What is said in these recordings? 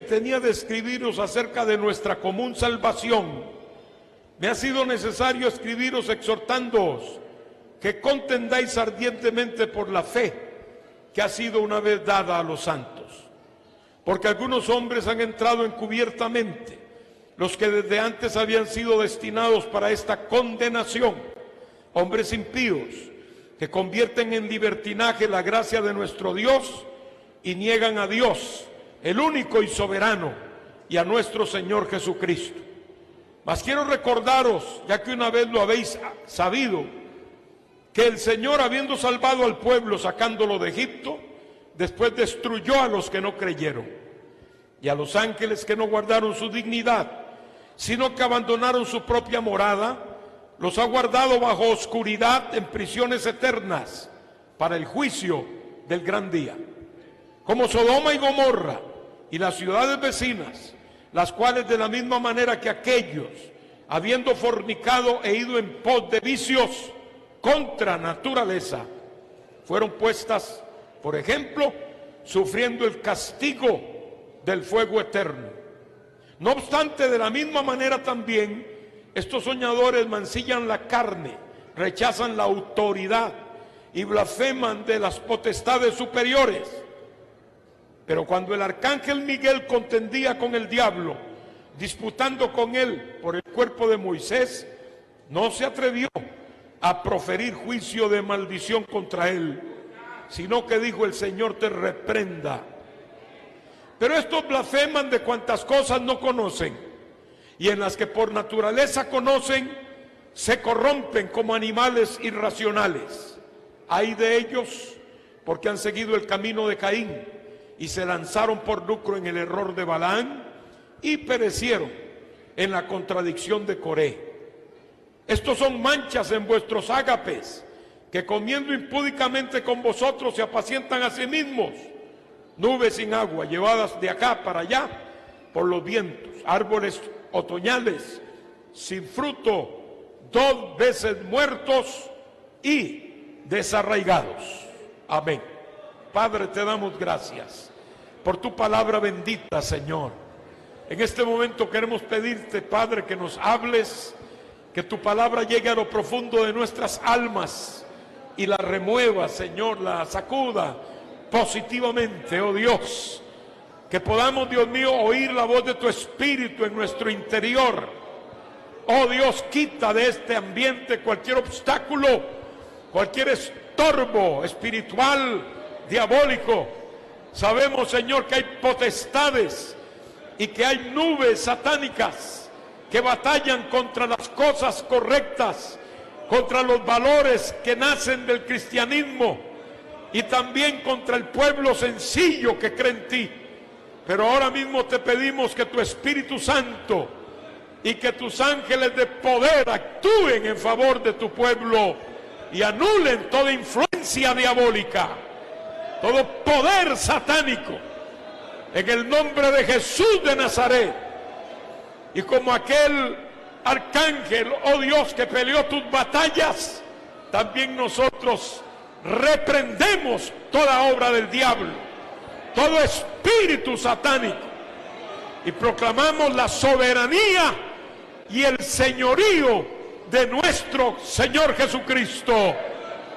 tenía de escribiros acerca de nuestra común salvación, me ha sido necesario escribiros exhortándoos que contendáis ardientemente por la fe que ha sido una vez dada a los santos. Porque algunos hombres han entrado encubiertamente, los que desde antes habían sido destinados para esta condenación, hombres impíos, que convierten en libertinaje la gracia de nuestro Dios y niegan a Dios, el único y soberano, y a nuestro Señor Jesucristo. Mas quiero recordaros, ya que una vez lo habéis sabido, que el Señor, habiendo salvado al pueblo sacándolo de Egipto, después destruyó a los que no creyeron, y a los ángeles que no guardaron su dignidad, sino que abandonaron su propia morada, los ha guardado bajo oscuridad en prisiones eternas para el juicio del gran día. Como Sodoma y Gomorra y las ciudades vecinas, las cuales de la misma manera que aquellos, habiendo fornicado e ido en pos de vicios contra naturaleza, fueron puestas, por ejemplo, sufriendo el castigo del fuego eterno. No obstante, de la misma manera también, estos soñadores mancillan la carne, rechazan la autoridad y blasfeman de las potestades superiores. Pero cuando el arcángel Miguel contendía con el diablo, disputando con él por el cuerpo de Moisés, no se atrevió a proferir juicio de maldición contra él, sino que dijo: el Señor te reprenda. Pero estos blasfeman de cuantas cosas no conocen, y en las que por naturaleza conocen, se corrompen como animales irracionales. Ay de ellos, porque han seguido el camino de Caín, y se lanzaron por lucro en el error de Balaam, y perecieron en la contradicción de Coré. Estos son manchas en vuestros ágapes, que comiendo impúdicamente con vosotros se apacientan a sí mismos, nubes sin agua, llevadas de acá para allá por los vientos, árboles otoñales sin fruto, 2 veces muertos y desarraigados. Amén. Padre, te damos gracias por tu palabra bendita, Señor. En este momento queremos pedirte, Padre, que nos hables, que tu palabra llegue a lo profundo de nuestras almas y la remueva, Señor, la sacuda positivamente, oh Dios. Que podamos, Dios mío, oír la voz de tu Espíritu en nuestro interior. Oh Dios, quita de este ambiente cualquier obstáculo, cualquier estorbo espiritual, diabólico. Sabemos, Señor, que hay potestades y que hay nubes satánicas que batallan contra las cosas correctas, contra los valores que nacen del cristianismo y también contra el pueblo sencillo que cree en ti. Pero ahora mismo te pedimos que tu Espíritu Santo y que tus ángeles de poder actúen en favor de tu pueblo y anulen toda influencia diabólica, todo poder satánico, en el nombre de Jesús de Nazaret. Y como aquel arcángel, oh Dios, que peleó tus batallas, también nosotros reprendemos toda obra del diablo, todo espíritu satánico, y proclamamos la soberanía y el señorío de nuestro Señor Jesucristo.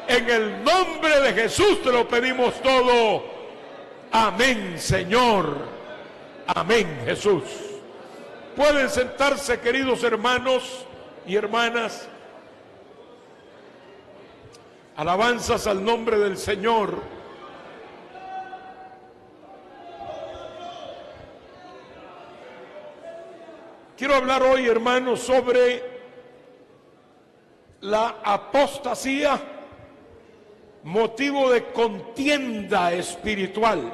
En el nombre de Jesús te lo pedimos todo. Amén, Señor. Amén, Jesús. Pueden sentarse, queridos hermanos y hermanas. Alabanzas al nombre del Señor. Quiero hablar hoy, hermanos, sobre la apostasía, motivo de contienda espiritual.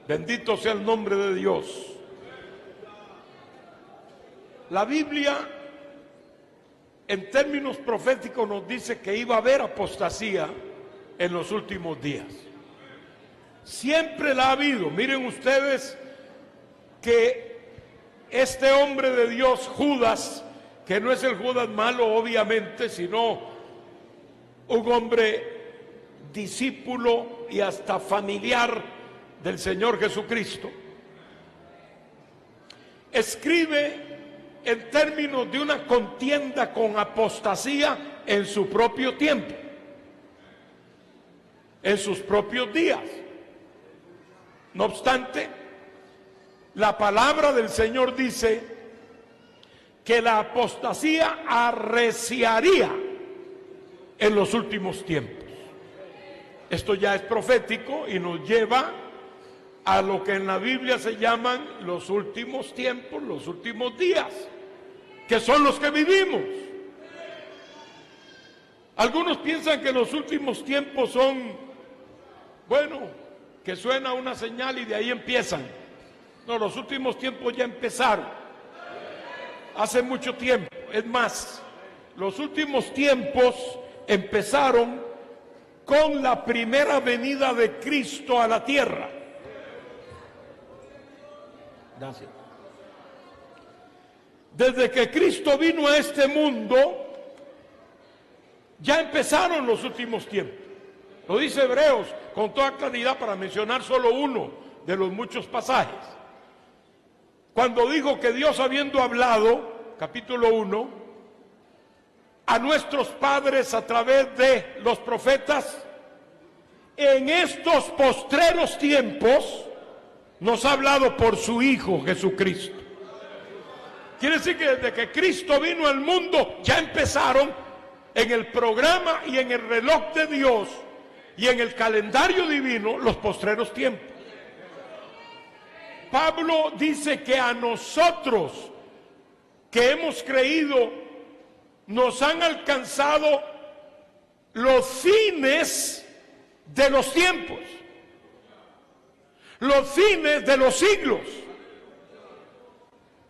Bendito sea el nombre de Dios. La Biblia, en términos proféticos, nos dice que iba a haber apostasía en los últimos días. Siempre la ha habido. Miren ustedes que este hombre de Dios, Judas, que no es el Judas malo, obviamente, sino un hombre discípulo y hasta familiar del Señor Jesucristo, escribe en términos de una contienda con apostasía en su propio tiempo, en sus propios días. No obstante, la palabra del Señor dice que la apostasía arreciaría en los últimos tiempos. Esto ya es profético y nos lleva a lo que en la Biblia se llaman los últimos tiempos, los últimos días, que son los que vivimos. Algunos piensan que los últimos tiempos son, bueno, que suena una señal y de ahí empiezan. No, los últimos tiempos ya empezaron hace mucho tiempo. Es más, los últimos tiempos empezaron con la primera venida de Cristo a la tierra. Gracias. Desde que Cristo vino a este mundo, ya empezaron los últimos tiempos. Lo dice Hebreos con toda claridad, para mencionar solo uno de los muchos pasajes. Cuando dijo que Dios, habiendo hablado, capítulo 1, a nuestros padres a través de los profetas, en estos postreros tiempos nos ha hablado por su Hijo Jesucristo. Quiere decir que desde que Cristo vino al mundo ya empezaron en el programa y en el reloj de Dios y en el calendario divino los postreros tiempos. Pablo dice que a nosotros que hemos creído nos han alcanzado los fines de los tiempos, los fines de los siglos.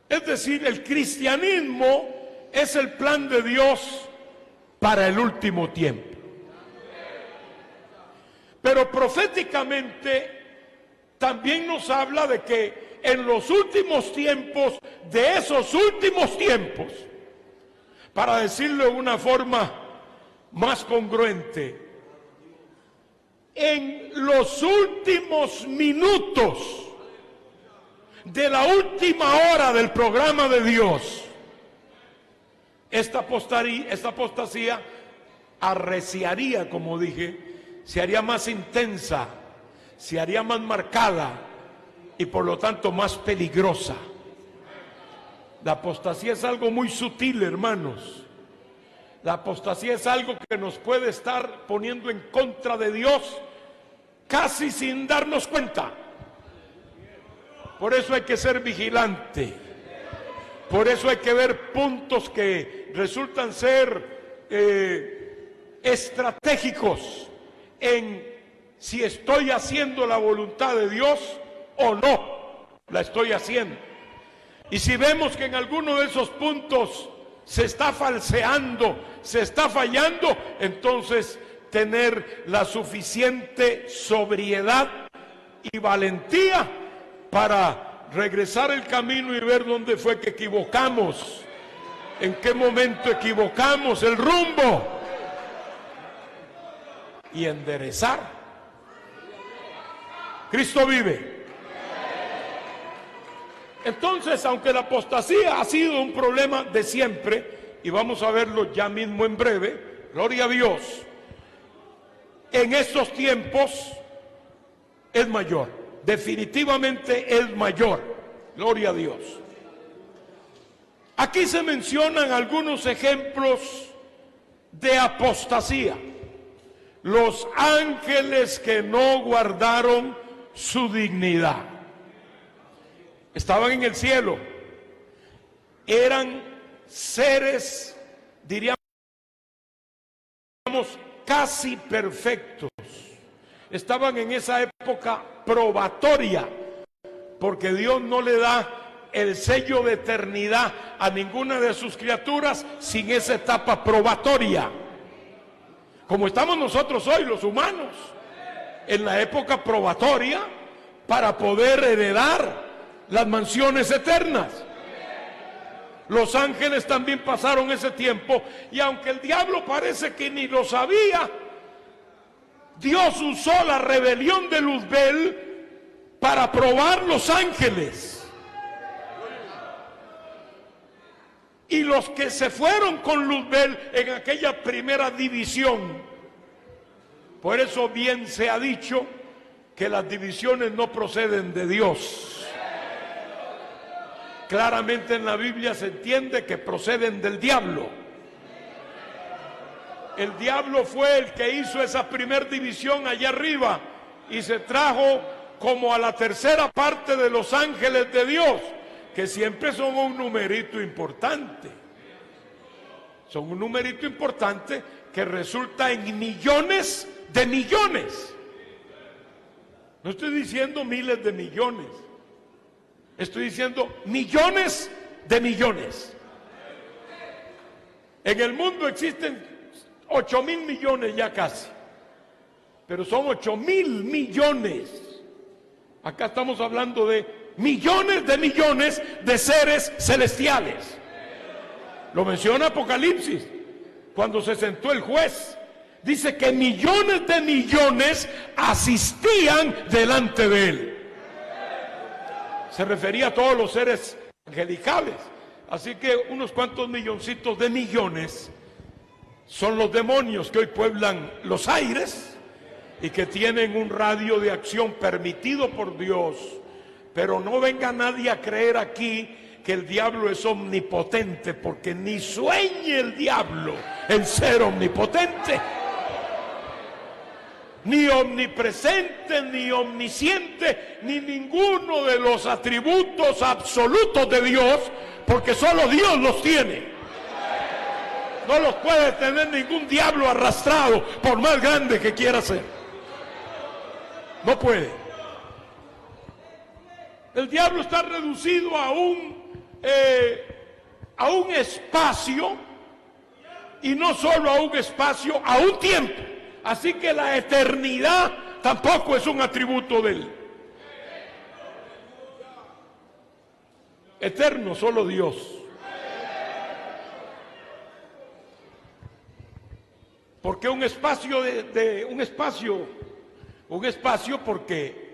Es decir, el cristianismo es el plan de Dios para el último tiempo. Pero proféticamente también nos habla de que en los últimos tiempos, de esos últimos tiempos, para decirlo de una forma más congruente, en los últimos minutos de la última hora del programa de Dios, esta apostasía arreciaría, como dije, se haría más intensa, se haría más marcada y por lo tanto más peligrosa. La apostasía es algo muy sutil, hermanos. La apostasía es algo que nos puede estar poniendo en contra de Dios casi sin darnos cuenta. Por eso hay que ser vigilante. Por eso hay que ver puntos que resultan ser estratégicos en si estoy haciendo la voluntad de Dios o no la estoy haciendo. Y si vemos que en alguno de esos puntos se está falseando, se está fallando, entonces tener la suficiente sobriedad y valentía para regresar el camino y ver dónde fue que equivocamos, en qué momento equivocamos el rumbo y enderezar. Cristo vive. Entonces, aunque la apostasía ha sido un problema de siempre, y vamos a verlo ya mismo en breve, gloria a Dios, en estos tiempos es mayor, definitivamente es mayor, gloria a Dios. Aquí se mencionan algunos ejemplos de apostasía. Los ángeles que no guardaron su dignidad. Estaban en el cielo, eran seres, diríamos, casi perfectos. Estaban en esa época probatoria, porque Dios no le da el sello de eternidad a ninguna de sus criaturas sin esa etapa probatoria. Como estamos nosotros hoy, los humanos, en la época probatoria para poder heredar las mansiones eternas. Los ángeles también pasaron ese tiempo, y aunque el diablo parece que ni lo sabía, Dios usó la rebelión de Luzbel para probar los ángeles. y los que se fueron con Luzbel en aquella primera división. Por eso bien se ha dicho que las divisiones no proceden de Dios. Claramente en la Biblia se entiende que proceden del diablo. El diablo fue el que hizo esa primera división allá arriba y se trajo como a la tercera parte de los ángeles de Dios, que siempre son un numerito importante. Son un numerito importante que resulta en millones de millones. No estoy diciendo miles de millones, estoy diciendo millones de millones. En el mundo existen 8.000 millones ya casi, pero son 8.000 millones. Acá estamos hablando de millones de seres celestiales. Lo menciona Apocalipsis, cuando se sentó el juez. Dice que millones de millones asistían delante de él. Se refería a todos los seres angelicales. Así que unos cuantos milloncitos de millones son los demonios que hoy pueblan los aires y que tienen un radio de acción permitido por Dios. Pero no venga nadie a creer aquí que el diablo es omnipotente, porque ni sueñe el diablo en ser omnipotente, ni omnipresente, ni omnisciente, ni ninguno de los atributos absolutos de Dios, porque solo Dios los tiene. No los puede tener ningún diablo arrastrado, por más grande que quiera ser. No puede. El diablo está reducido a un espacio, y no solo a un espacio, a un tiempo. Así que la eternidad tampoco es un atributo de él. Eterno solo Dios. Porque un espacio un espacio porque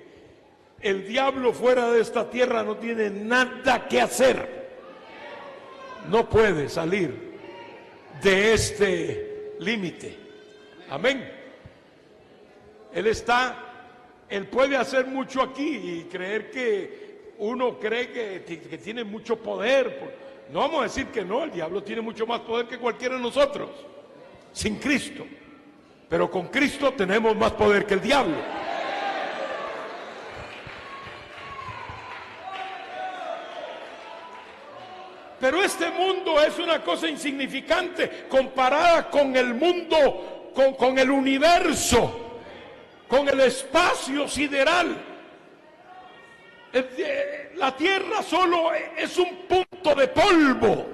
el diablo fuera de esta tierra no tiene nada que hacer. No puede salir de este límite. Amén. Él puede hacer mucho aquí y creer que uno cree que tiene mucho poder. No vamos a decir que no, el diablo tiene mucho más poder que cualquiera de nosotros, sin Cristo. Pero con Cristo tenemos más poder que el diablo. Pero este mundo es una cosa insignificante comparada con el mundo, con el universo, con el espacio sideral. La Tierra solo es un punto de polvo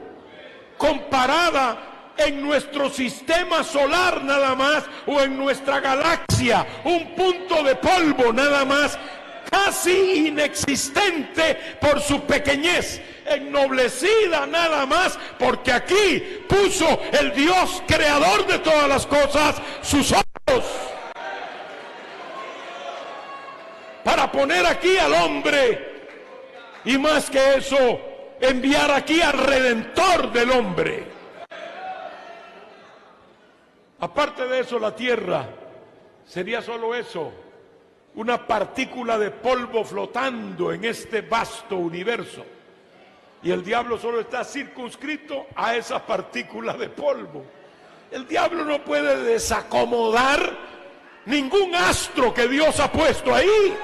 comparada en nuestro sistema solar nada más, o en nuestra galaxia, un punto de polvo nada más, casi inexistente por su pequeñez, ennoblecida nada más porque aquí puso el Dios creador de todas las cosas sus ojos, para poner aquí al hombre, y más que eso, enviar aquí al Redentor del hombre. Aparte de eso, la Tierra sería solo eso, una partícula de polvo flotando en este vasto universo. Y el diablo solo está circunscrito a esa partícula de polvo. El diablo no puede desacomodar ningún astro que Dios ha puesto ahí.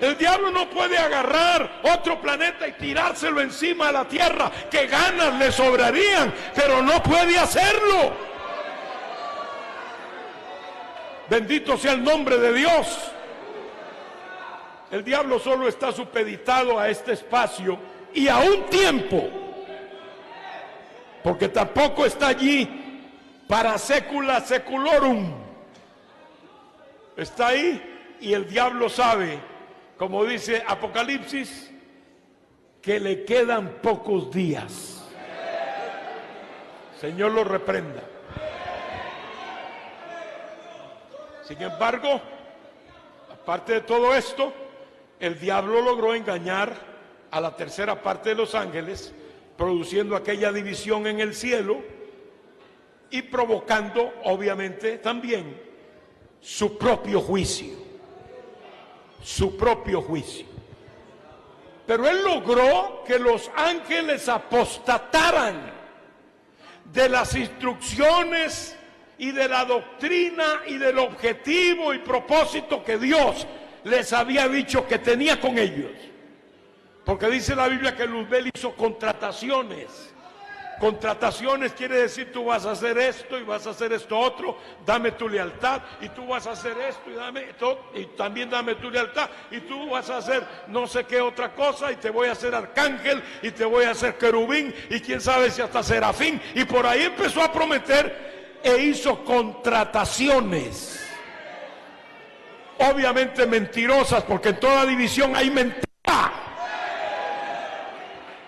El diablo no puede agarrar otro planeta y tirárselo encima a la Tierra, que ganas le sobrarían, pero no puede hacerlo. Bendito sea el nombre de Dios. El diablo solo está supeditado a este espacio y a un tiempo, porque tampoco está allí para secula seculorum. Está ahí y el diablo sabe, como dice Apocalipsis, que le quedan pocos días. Señor lo reprenda. Sin embargo, aparte de todo esto, el diablo logró engañar a la tercera parte de los ángeles, produciendo aquella división en el cielo y provocando, obviamente, también su propio juicio. Su propio juicio. Pero él logró que los ángeles apostataran de las instrucciones y de la doctrina y del objetivo y propósito que Dios les había dicho que tenía con ellos. Porque dice la Biblia que Luzbel hizo contrataciones. Contrataciones quiere decir: tú vas a hacer esto y vas a hacer esto otro, dame tu lealtad, y tú vas a hacer esto y dame todo, y también dame tu lealtad, y tú vas a hacer no sé qué otra cosa, y te voy a hacer arcángel, y te voy a hacer querubín, y quién sabe si hasta serafín. Y por ahí empezó a prometer e hizo contrataciones, obviamente mentirosas, porque en toda división hay mentira.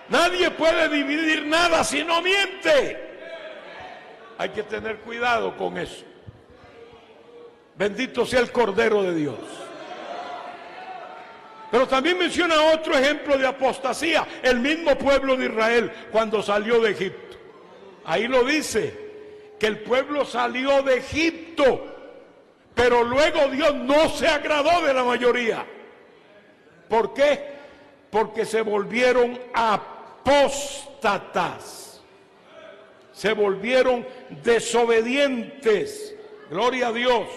Nadie puede dividir nada si no miente. Hay que tener cuidado con eso. Bendito sea el Cordero de Dios. Pero también menciona otro ejemplo de apostasía, el mismo pueblo de Israel cuando salió de Egipto. Ahí lo dice, que el pueblo salió de Egipto, pero luego Dios no se agradó de la mayoría. ¿Por qué? Porque se volvieron apóstatas, se volvieron desobedientes. Gloria a Dios.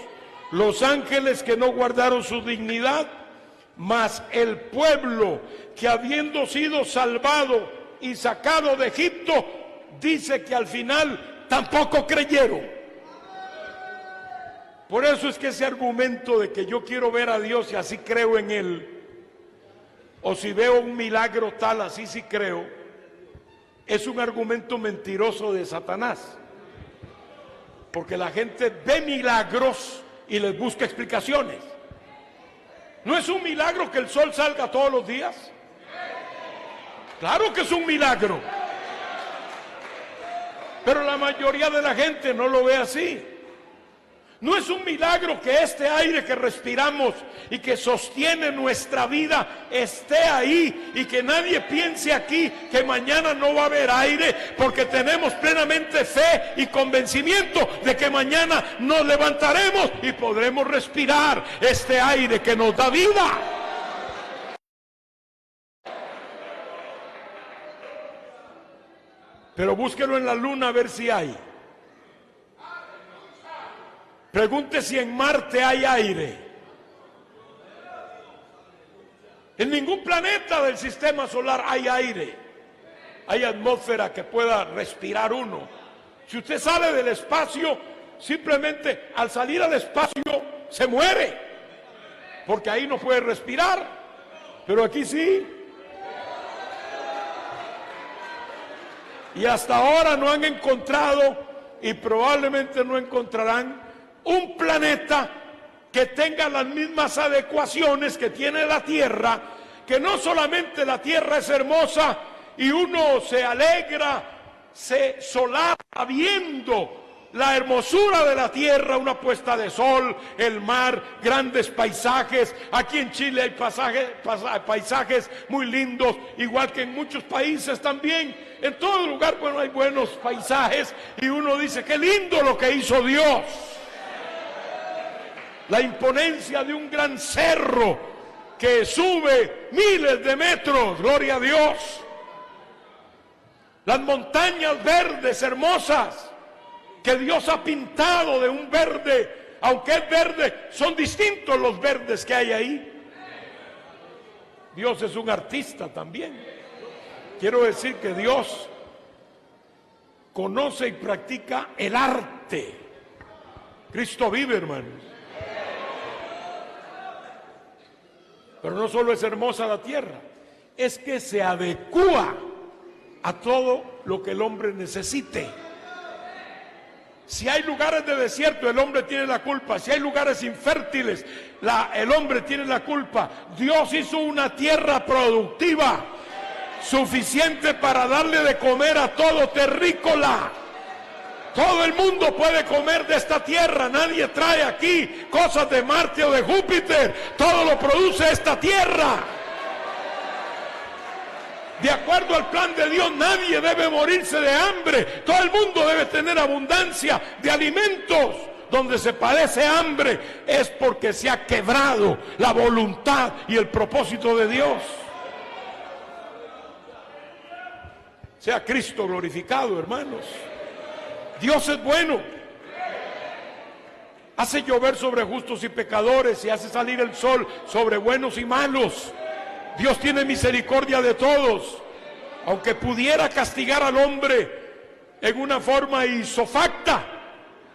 Los ángeles que no guardaron su dignidad, mas el pueblo que, habiendo sido salvado y sacado de Egipto, dice que al final tampoco creyeron. Por eso es que ese argumento de que yo quiero ver a Dios y así creo en Él, o si veo un milagro tal, así sí creo, es un argumento mentiroso de Satanás. Porque la gente ve milagros y les busca explicaciones. ¿No es un milagro que el sol salga todos los días? Claro que es un milagro. Pero la mayoría de la gente no lo ve así. No es un milagro que este aire que respiramos y que sostiene nuestra vida esté ahí, y que nadie piense aquí que mañana no va a haber aire, porque tenemos plenamente fe y convencimiento de que mañana nos levantaremos y podremos respirar este aire que nos da vida. Pero búsquelo en la luna a ver si hay. Pregunte si en Marte hay aire. En ningún planeta del sistema solar hay aire. Hay atmósfera que pueda respirar uno. Si usted sale del espacio, simplemente al salir al espacio se muere, porque ahí no puede respirar. Pero aquí sí. Y hasta ahora no han encontrado, y probablemente no encontrarán, un planeta que tenga las mismas adecuaciones que tiene la Tierra, que no solamente la Tierra es hermosa y uno se alegra, se solapa viendo la hermosura de la Tierra, una puesta de sol, el mar, grandes paisajes. Aquí en Chile hay paisajes muy lindos, igual que en muchos países también. En todo lugar, bueno, hay buenos paisajes y uno dice, qué lindo lo que hizo Dios. La imponencia de un gran cerro que sube miles de metros, gloria a Dios. Las montañas verdes hermosas que Dios ha pintado de un verde, aunque es verde, son distintos los verdes que hay ahí. Dios es un artista también. Quiero decir que Dios conoce y practica el arte. Cristo vive, hermanos. Pero no solo es hermosa la tierra, es que se adecúa a todo lo que el hombre necesite. Si hay lugares de desierto, el hombre tiene la culpa. Si hay lugares infértiles, el hombre tiene la culpa. Dios hizo una tierra productiva, suficiente para darle de comer a todo terrícola. Todo el mundo puede comer de esta tierra. Nadie trae aquí cosas de Marte o de Júpiter. Todo lo produce esta tierra. De acuerdo al plan de Dios, nadie debe morirse de hambre. Todo el mundo debe tener abundancia de alimentos. Donde se padece hambre es porque se ha quebrado la voluntad y el propósito de Dios. Sea Cristo glorificado, hermanos. Dios es bueno. Hace llover sobre justos y pecadores y hace salir el sol sobre buenos y malos. Dios tiene misericordia de todos. Aunque pudiera castigar al hombre en una forma isofacta,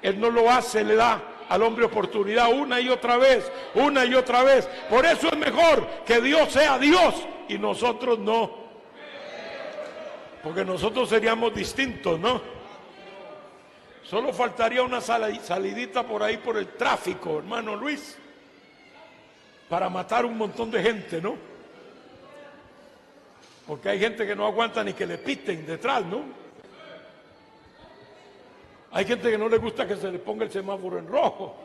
Él no lo hace, le da al hombre oportunidad una y otra vez, una y otra vez. Por eso es mejor que Dios sea Dios y nosotros no. Porque nosotros seríamos distintos, ¿no? Solo faltaría una salidita por ahí por el tráfico, hermano Luis, para matar un montón de gente, ¿no? Porque hay gente que no aguanta ni que le piten detrás, ¿no? Hay gente que no le gusta que se le ponga el semáforo en rojo.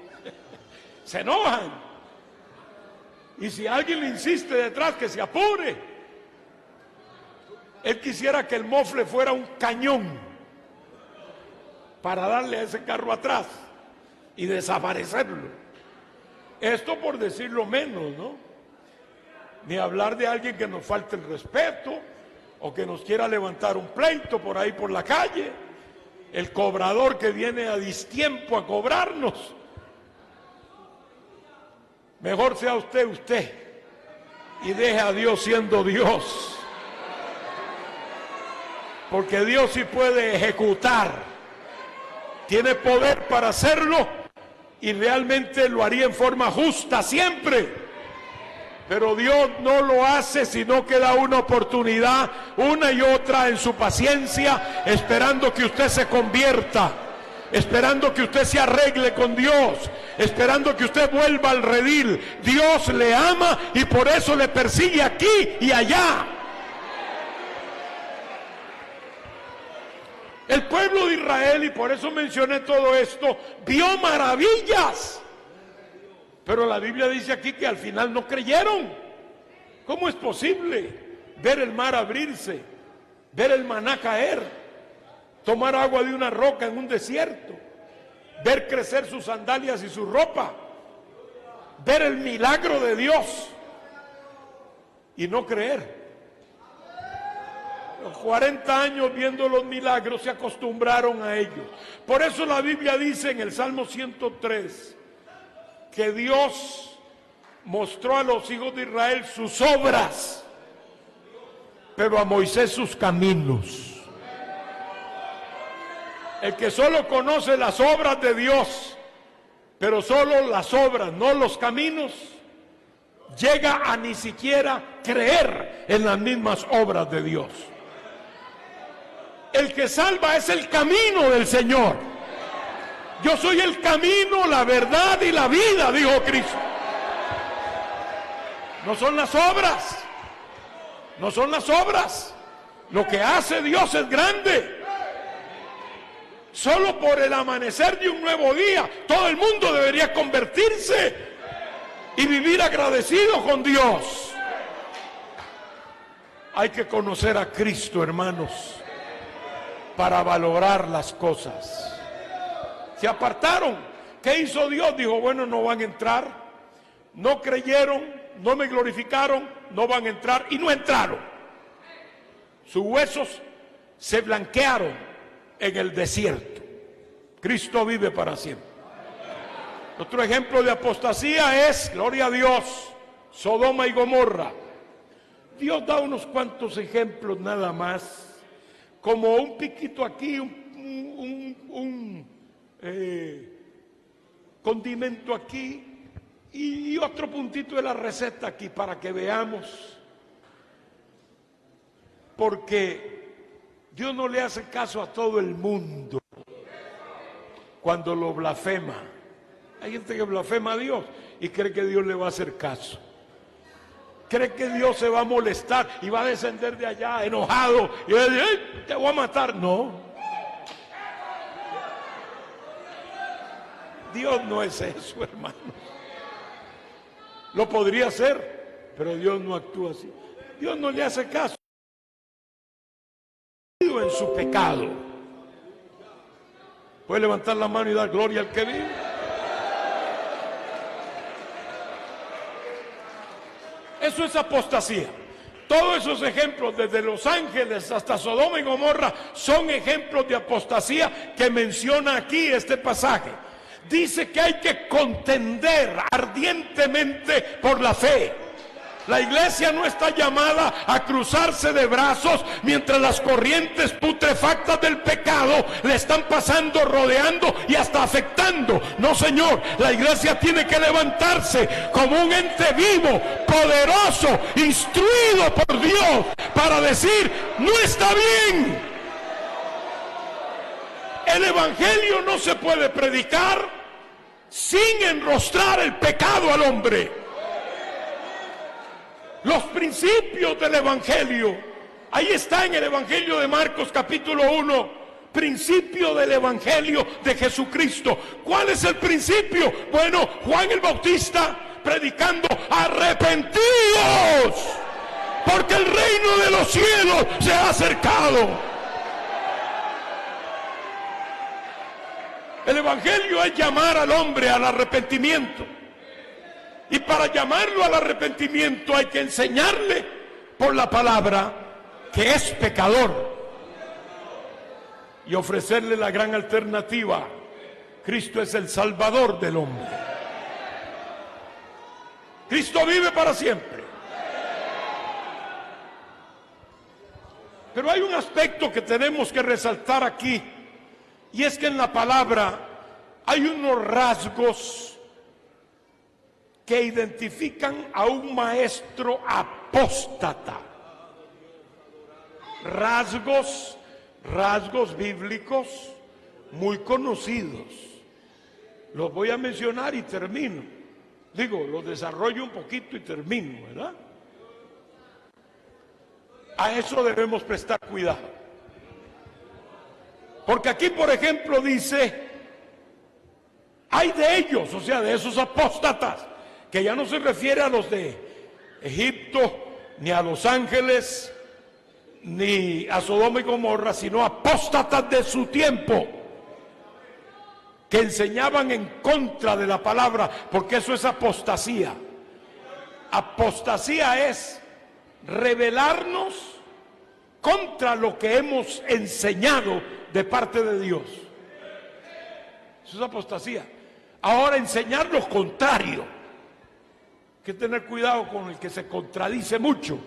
Se enojan. Y si alguien le insiste detrás, que se apure. Él quisiera que el mofle fuera un cañón para darle a ese carro atrás y desaparecerlo. Esto por decirlo menos, ¿no? Ni hablar de alguien que nos falte el respeto o que nos quiera levantar un pleito por ahí por la calle. El cobrador que viene a distiempo a cobrarnos. Mejor sea usted y deje a Dios siendo Dios. Porque Dios sí puede ejecutar. Tiene poder para hacerlo y realmente lo haría en forma justa siempre. Pero Dios no lo hace, sino que da una oportunidad, una y otra en su paciencia, esperando que usted se convierta, esperando que usted se arregle con Dios, esperando que usted vuelva al redil. Dios le ama y por eso le persigue aquí y allá. El pueblo de Israel, y por eso mencioné todo esto, vio maravillas. Pero la Biblia dice aquí que al final no creyeron. ¿Cómo es posible ver el mar abrirse, ver el maná caer, tomar agua de una roca en un desierto, ver crecer sus sandalias y su ropa, ver el milagro de Dios y no creer? Los 40 años viendo los milagros se acostumbraron a ellos. Por eso la Biblia dice en el Salmo 103 que Dios mostró a los hijos de Israel sus obras, pero a Moisés sus caminos. El que solo conoce las obras de Dios, pero solo las obras, no los caminos, llega a ni siquiera creer en las mismas obras de Dios. El que salva es el camino del Señor. Yo soy el camino, la verdad y la vida, dijo Cristo. No son las obras. No son las obras. Lo que hace Dios es grande. Solo por el amanecer de un nuevo día, todo el mundo debería convertirse y vivir agradecido con Dios. Hay que conocer a Cristo, hermanos, para valorar las cosas. Se apartaron. ¿Qué hizo Dios? Dijo, bueno, no van a entrar. No creyeron, no me glorificaron, no van a entrar y no entraron. Sus huesos se blanquearon en el desierto. Cristo vive para siempre. Otro ejemplo de apostasía es, gloria a Dios, Sodoma y Gomorra. Dios da unos cuantos ejemplos nada más, como un piquito aquí, un condimento aquí y otro puntito de la receta aquí para que veamos, porque Dios no le hace caso a todo el mundo cuando lo blasfema. Hay gente que blasfema a Dios y cree que Dios le va a hacer caso, cree que Dios se va a molestar y va a descender de allá enojado y va a decir, ¡ay, te voy a matar! No, Dios no es eso, hermano. Lo podría hacer, pero Dios no actúa así. Dios no le hace caso. en su pecado. ¿Puede levantar la mano y dar gloria al que vive? Eso es apostasía. Todos esos ejemplos, desde Los Ángeles hasta Sodoma y Gomorra, son ejemplos de apostasía que menciona aquí este pasaje. Dice que hay que contender ardientemente por la fe. La iglesia no está llamada a cruzarse de brazos mientras las corrientes putrefactas del pecado le están pasando, rodeando y hasta afectando. No, señor, la iglesia tiene que levantarse como un ente vivo, poderoso, instruido por Dios, para decir: no está bien. El evangelio no se puede predicar sin enrostrar el pecado al hombre. Los principios del evangelio, ahí está en el evangelio de Marcos capítulo 1, principio del evangelio de Jesucristo. ¿Cuál es el principio? Bueno, Juan el Bautista predicando: arrepentidos, porque el reino de los cielos se ha acercado. El evangelio es llamar al hombre al arrepentimiento. Y para llamarlo al arrepentimiento hay que enseñarle por la palabra que es pecador y ofrecerle la gran alternativa: Cristo es el Salvador del hombre. Cristo vive para siempre. Pero hay un aspecto que tenemos que resaltar aquí, y es que en la palabra hay unos rasgos que identifican a un maestro apóstata. Rasgos bíblicos muy conocidos. Los voy a mencionar y termino. Los desarrollo un poquito y termino, ¿verdad? A eso debemos prestar cuidado. Porque aquí, por ejemplo, dice: hay de ellos, o sea, de esos apóstatas, que ya no se refiere a los de Egipto, ni a Los Ángeles, ni a Sodoma y Gomorra, sino apóstatas de su tiempo, que enseñaban en contra de la palabra, porque eso es apostasía. Apostasía es rebelarnos contra lo que hemos enseñado de parte de Dios. Eso es apostasía. Ahora, enseñar lo contrario. Hay que tener cuidado con el que se contradice mucho,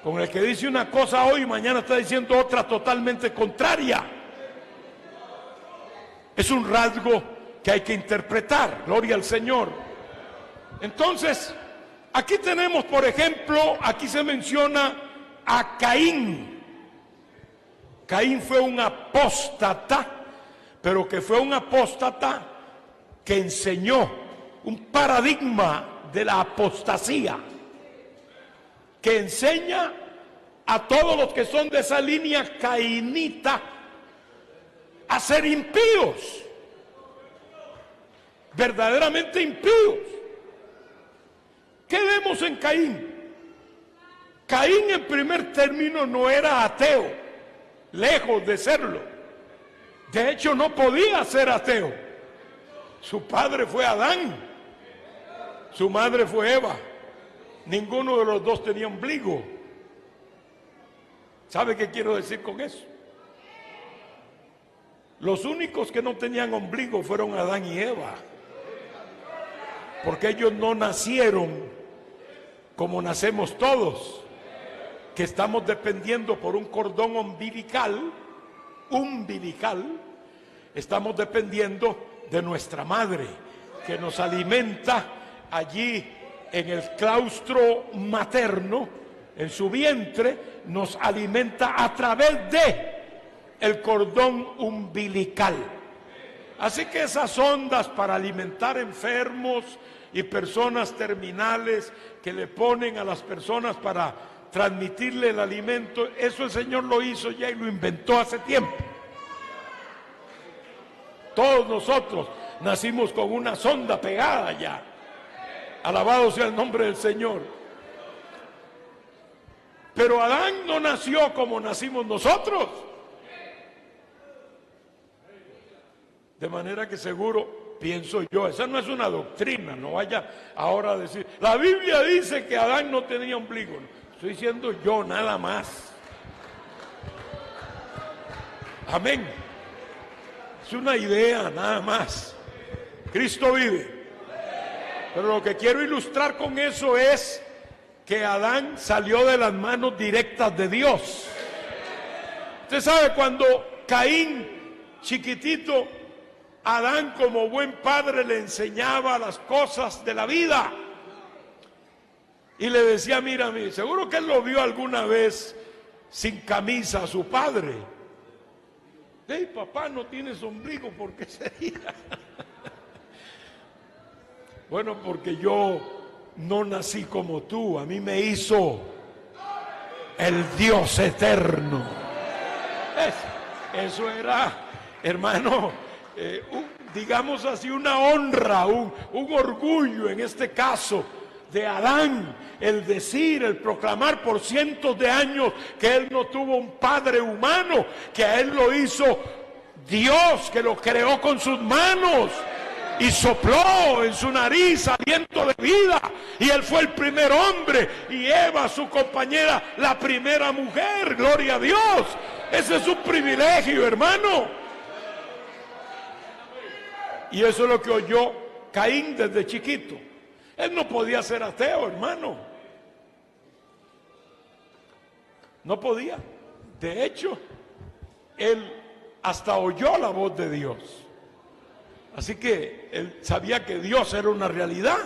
con el que dice una cosa hoy y mañana está diciendo otra totalmente contraria. Es un rasgo que hay que interpretar. Gloria al Señor. Entonces, aquí tenemos, por ejemplo, aquí se menciona a Caín. Caín fue un apóstata, pero que fue un apóstata que enseñó un paradigma de la apostasía, que enseña a todos los que son de esa línea cainita a ser impíos, verdaderamente impíos. ¿Qué vemos en Caín? Caín, en primer término, no era ateo, lejos de serlo. De hecho, no podía ser ateo. Su padre fue Adán, su madre fue Eva. Ninguno de los dos tenía ombligo. ¿Sabe qué quiero decir con eso? Los únicos que no tenían ombligo fueron Adán y Eva, porque ellos no nacieron como nacemos todos, que estamos dependiendo por un cordón umbilical. Estamos dependiendo de nuestra madre, que nos alimenta allí en el claustro materno, en su vientre, nos alimenta a través de el cordón umbilical. Así que esas ondas para alimentar enfermos y personas terminales que le ponen a las personas para transmitirle el alimento, eso el Señor lo hizo ya y lo inventó hace tiempo. Todos nosotros nacimos con una sonda pegada ya. Alabado sea el nombre del Señor. Pero Adán no nació como nacimos nosotros. De manera que seguro, pienso yo, esa no es una doctrina, no vaya ahora a decir, la Biblia dice que Adán no tenía ombligo. Estoy diciendo yo nada más. Amén. Es una idea nada más. Cristo vive. Pero lo que quiero ilustrar con eso es que Adán salió de las manos directas de Dios. Usted sabe, cuando Caín, chiquitito, Adán como buen padre le enseñaba las cosas de la vida. Y le decía, mira, seguro que él lo vio alguna vez sin camisa a su padre. Hey, papá, no tienes ombligo, ¿por qué sería? Bueno, porque yo no nací como tú, a mí me hizo el Dios eterno. Eso era, hermano, digamos así, una honra, un orgullo en este caso de Adán, el decir, el proclamar por cientos de años que él no tuvo un padre humano, que a él lo hizo Dios, que lo creó con sus manos y sopló en su nariz aliento de vida, y él fue el primer hombre, y Eva, su compañera, la primera mujer. Gloria a Dios. Ese es un privilegio, hermano. Y eso es lo que oyó Caín desde chiquito. Él no podía ser ateo, hermano. No podía. De hecho, él hasta oyó la voz de Dios. Así que él sabía que Dios era una realidad.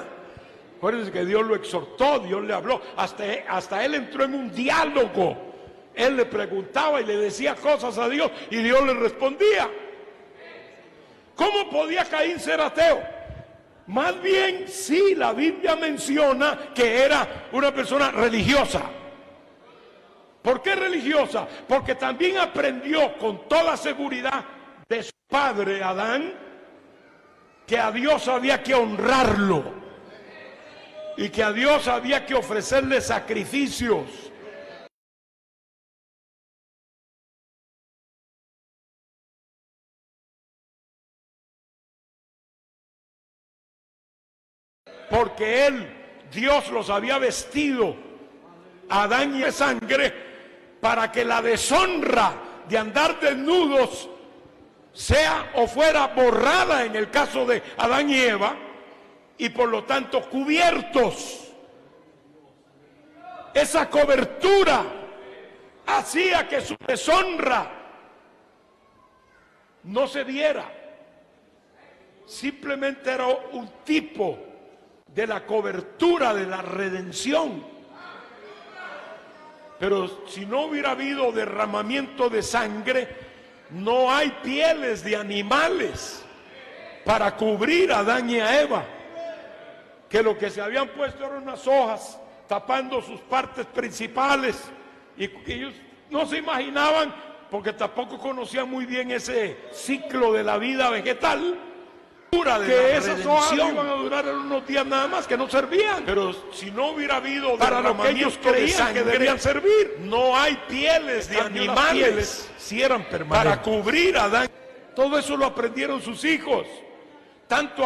Acuérdense que Dios lo exhortó, Dios le habló. Hasta él entró en un diálogo. Él le preguntaba y le decía cosas a Dios y Dios le respondía. ¿Cómo podía Caín ser ateo? Más bien, sí, la Biblia menciona que era una persona religiosa. ¿Por qué religiosa? Porque también aprendió con toda seguridad de su padre Adán que a Dios había que honrarlo y que a Dios había que ofrecerle sacrificios. Porque Dios los había vestido, Adán y de sangre, para que la deshonra de andar desnudos sea o fuera borrada en el caso de Adán y Eva, y por lo tanto cubiertos. Esa cobertura hacía que su deshonra no se viera. Simplemente era un tipo de la cobertura de la redención. Pero si no hubiera habido derramamiento de sangre, no hay pieles de animales para cubrir a Adán y a Eva, que lo que se habían puesto eran unas hojas tapando sus partes principales, y ellos no se imaginaban, porque tampoco conocían muy bien ese ciclo de la vida vegetal, que esas hojas iban a durar unos días nada más, que no servían. Pero si no hubiera habido para lo que ellos creían que debían servir, no hay pieles de animales si eran permanentes para cubrir a Adán. Todo eso lo aprendieron sus hijos, tanto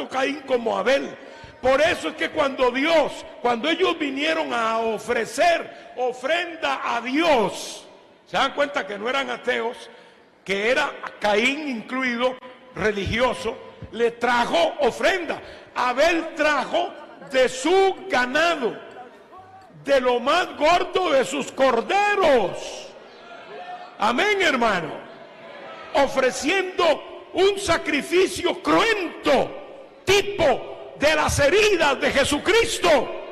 Caín como Abel. Por eso es que cuando ellos vinieron a ofrecer ofrenda a Dios, se dan cuenta que no eran ateos, que era Caín incluido, religioso, le trajo ofrenda. Abel trajo de su ganado, de lo más gordo de sus corderos. Amén, hermano. Ofreciendo un sacrificio cruento, tipo de las heridas de Jesucristo.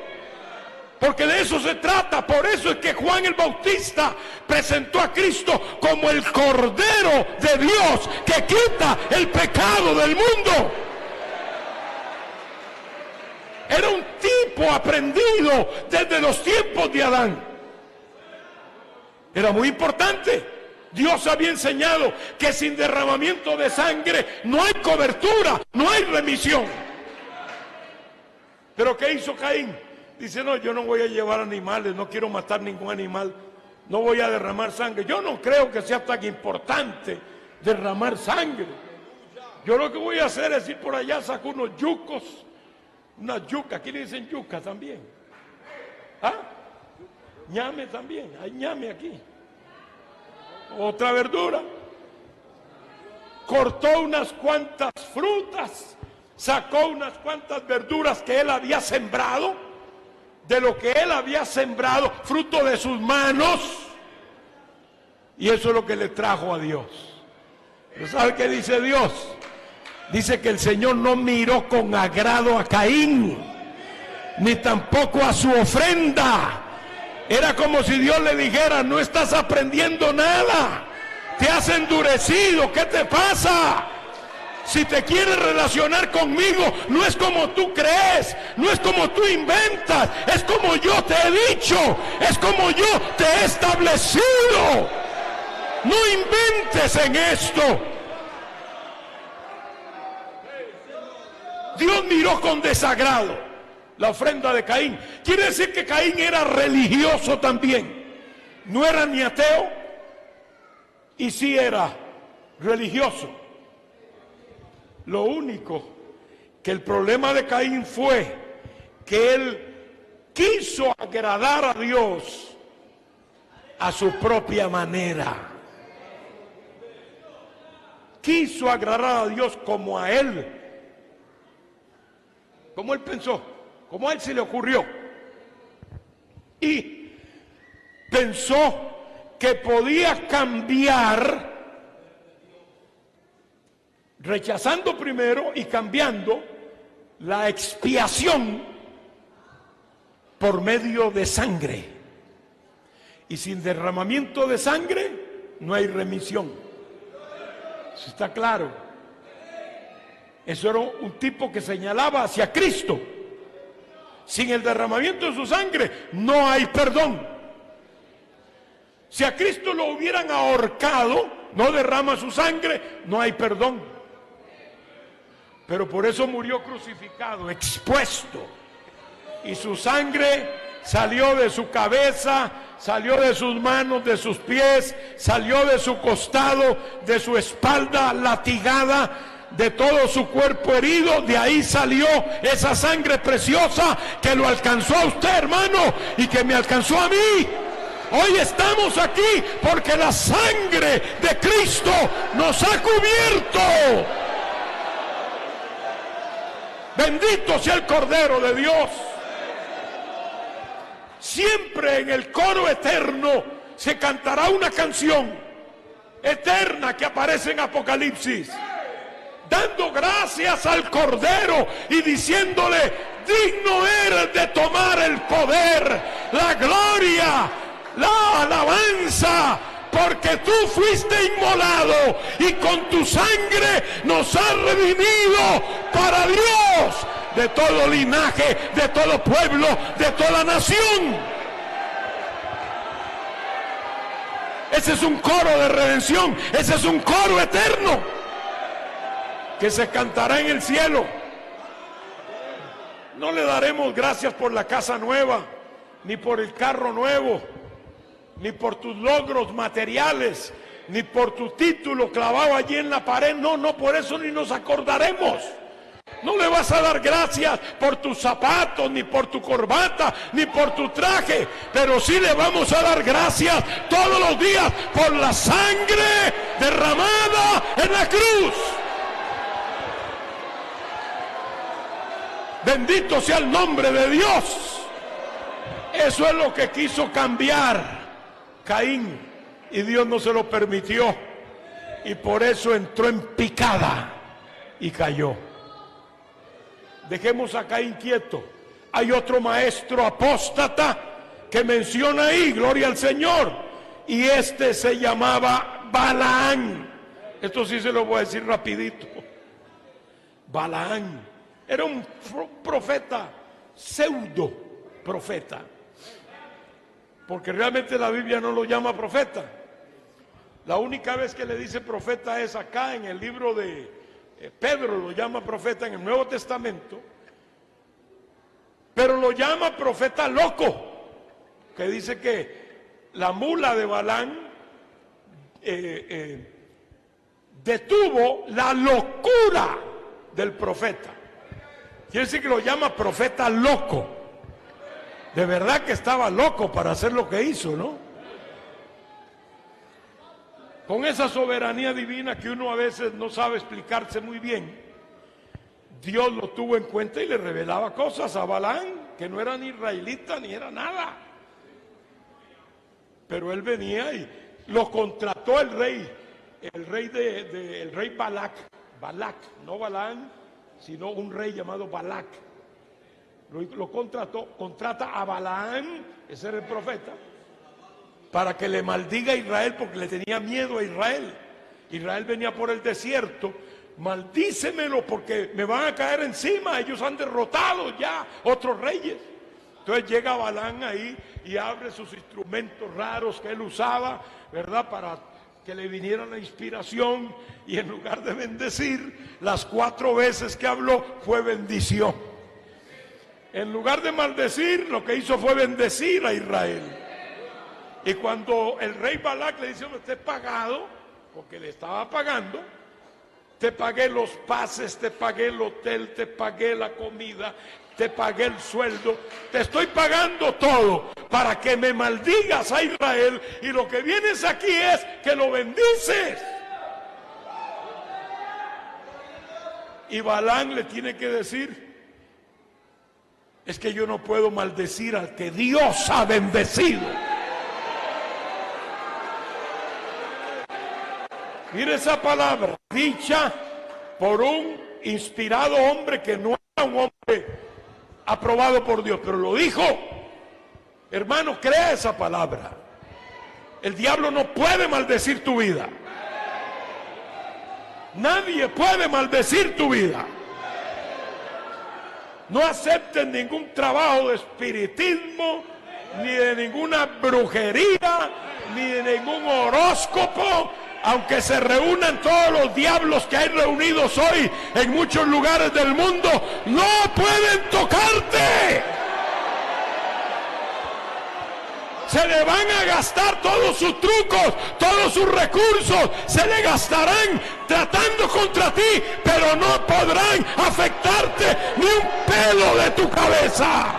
Porque de eso se trata. Por eso es que Juan el Bautista presentó a Cristo como el Cordero de Dios que quita el pecado del mundo. Era un tipo aprendido desde los tiempos de Adán. Era muy importante. Dios había enseñado que sin derramamiento de sangre no hay cobertura, no hay remisión. Pero ¿qué hizo Caín? Dice, no, yo no voy a llevar animales, no quiero matar ningún animal, no voy a derramar sangre. Yo no creo que sea tan importante derramar sangre. Yo lo que voy a hacer es ir por allá, saco unos yucos, unas yucas, aquí le dicen yuca también. ¿Ah? Ñame también, hay ñame aquí. Otra verdura. Cortó unas cuantas frutas, sacó unas cuantas verduras que él había sembrado, de lo que él había sembrado, fruto de sus manos, y eso es lo que le trajo a Dios. ¿Pero sabe qué dice Dios? Dice que el Señor no miró con agrado a Caín, ni tampoco a su ofrenda. Era como si Dios le dijera, no estás aprendiendo nada, te has endurecido, ¿qué te pasa? Si te quieres relacionar conmigo, no es como tú crees, no es como tú inventas, es como yo te he dicho, es como yo te he establecido. No inventes en esto. Dios miró con desagrado la ofrenda de Caín. Quiere decir que Caín era religioso también. No era ni ateo y sí era religioso. Lo único que el problema de Caín fue que él quiso agradar a Dios a su propia manera. Quiso agradar a Dios como a él, como él pensó, como a él se le ocurrió. Y pensó que podía cambiar, rechazando primero y cambiando la expiación por medio de sangre. Y sin derramamiento de sangre no hay remisión. ¿Eso está claro? Eso era un tipo que señalaba hacia Cristo. Sin el derramamiento de su sangre no hay perdón. Si a Cristo lo hubieran ahorcado, no derrama su sangre, no hay perdón. Pero por eso murió crucificado, expuesto. Y su sangre salió de su cabeza, salió de sus manos, de sus pies, salió de su costado, de su espalda latigada, de todo su cuerpo herido. De ahí salió esa sangre preciosa que lo alcanzó a usted, hermano, y que me alcanzó a mí. Hoy estamos aquí porque la sangre de Cristo nos ha cubierto. Bendito sea el Cordero de Dios. Siempre en el coro eterno se cantará una canción eterna que aparece en Apocalipsis, dando gracias al Cordero y diciéndole, digno eres de tomar el poder, la gloria, la alabanza, porque tú fuiste inmolado y con tu sangre nos has redimido para Dios, de todo linaje, de todo pueblo, de toda nación. Ese es un coro de redención, ese es un coro eterno que se cantará en el cielo. No le daremos gracias por la casa nueva, ni por el carro nuevo, ni por tus logros materiales, ni por tu título clavado allí en la pared. No, por eso ni nos acordaremos. No le vas a dar gracias por tus zapatos, ni por tu corbata, ni por tu traje, pero sí le vamos a dar gracias todos los días por la sangre derramada en la cruz. Bendito sea el nombre de Dios. Eso es lo que quiso cambiar Caín, y Dios no se lo permitió, y por eso entró en picada y cayó. Dejemos a Caín quieto. Hay otro maestro apóstata que menciona ahí, gloria al Señor, y este se llamaba Balaán. Esto sí se lo voy a decir rapidito. Balaán era un profeta, pseudo profeta, porque realmente la Biblia no lo llama profeta. La única vez que le dice profeta es acá en el libro de Pedro, lo llama profeta en el Nuevo Testamento. pero lo llama profeta loco, que dice que la mula de Balaam detuvo la locura del profeta. Quiere decir que lo llama profeta loco. De verdad que estaba loco para hacer lo que hizo, ¿no? Con esa soberanía divina que uno a veces no sabe explicarse muy bien, Dios lo tuvo en cuenta y le revelaba cosas a Balaam, que no era ni israelita ni era nada. Pero él venía y lo contrató el rey Balac, no Balaam, sino un rey llamado Balac. Lo contrata a Balaam, ese era el profeta, para que le maldiga a Israel, porque le tenía miedo a Israel. Israel venía por el desierto. Maldícemelo porque me van a caer encima, ellos han derrotado ya otros reyes. Entonces llega Balaam ahí y abre sus instrumentos raros que él usaba, ¿verdad?, para que le viniera la inspiración, y en lugar de bendecir, las 4 veces que habló fue bendición. En lugar de maldecir, lo que hizo fue bendecir a Israel. Y cuando el rey Balac le dice: usted pagado, porque le estaba pagando, te pagué los pases, te pagué el hotel, te pagué la comida, te pagué el sueldo, te estoy pagando todo para que me maldigas a Israel, y lo que vienes aquí es que lo bendices. Y Balaam le tiene que decir: es que yo no puedo maldecir al que Dios ha bendecido. Mire esa palabra, dicha por un inspirado hombre que no era un hombre aprobado por Dios, pero lo dijo. Hermano, crea esa palabra. El diablo no puede maldecir tu vida. Nadie puede maldecir tu vida. No acepten ningún trabajo de espiritismo, ni de ninguna brujería, ni de ningún horóscopo. Aunque se reúnan todos los diablos que hay reunidos hoy en muchos lugares del mundo, no pueden tocarte. Se le van a gastar todos sus trucos, todos sus recursos, se le gastarán tratando contra ti, pero no podrán afectarte ni un pelo de tu cabeza.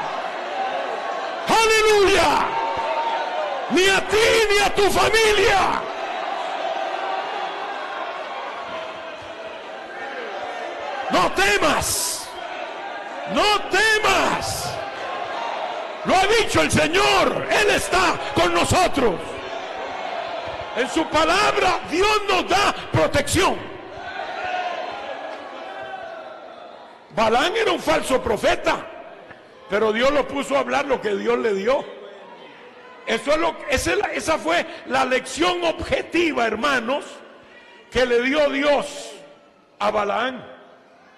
¡Aleluya! Ni a ti ni a tu familia. No temas, no temas. Lo ha dicho el Señor, Él está con nosotros. En su palabra Dios nos da protección. Balaam era un falso profeta, pero Dios lo puso a hablar lo que Dios le dio. Esa fue la lección objetiva, hermanos, que le dio Dios a Balaam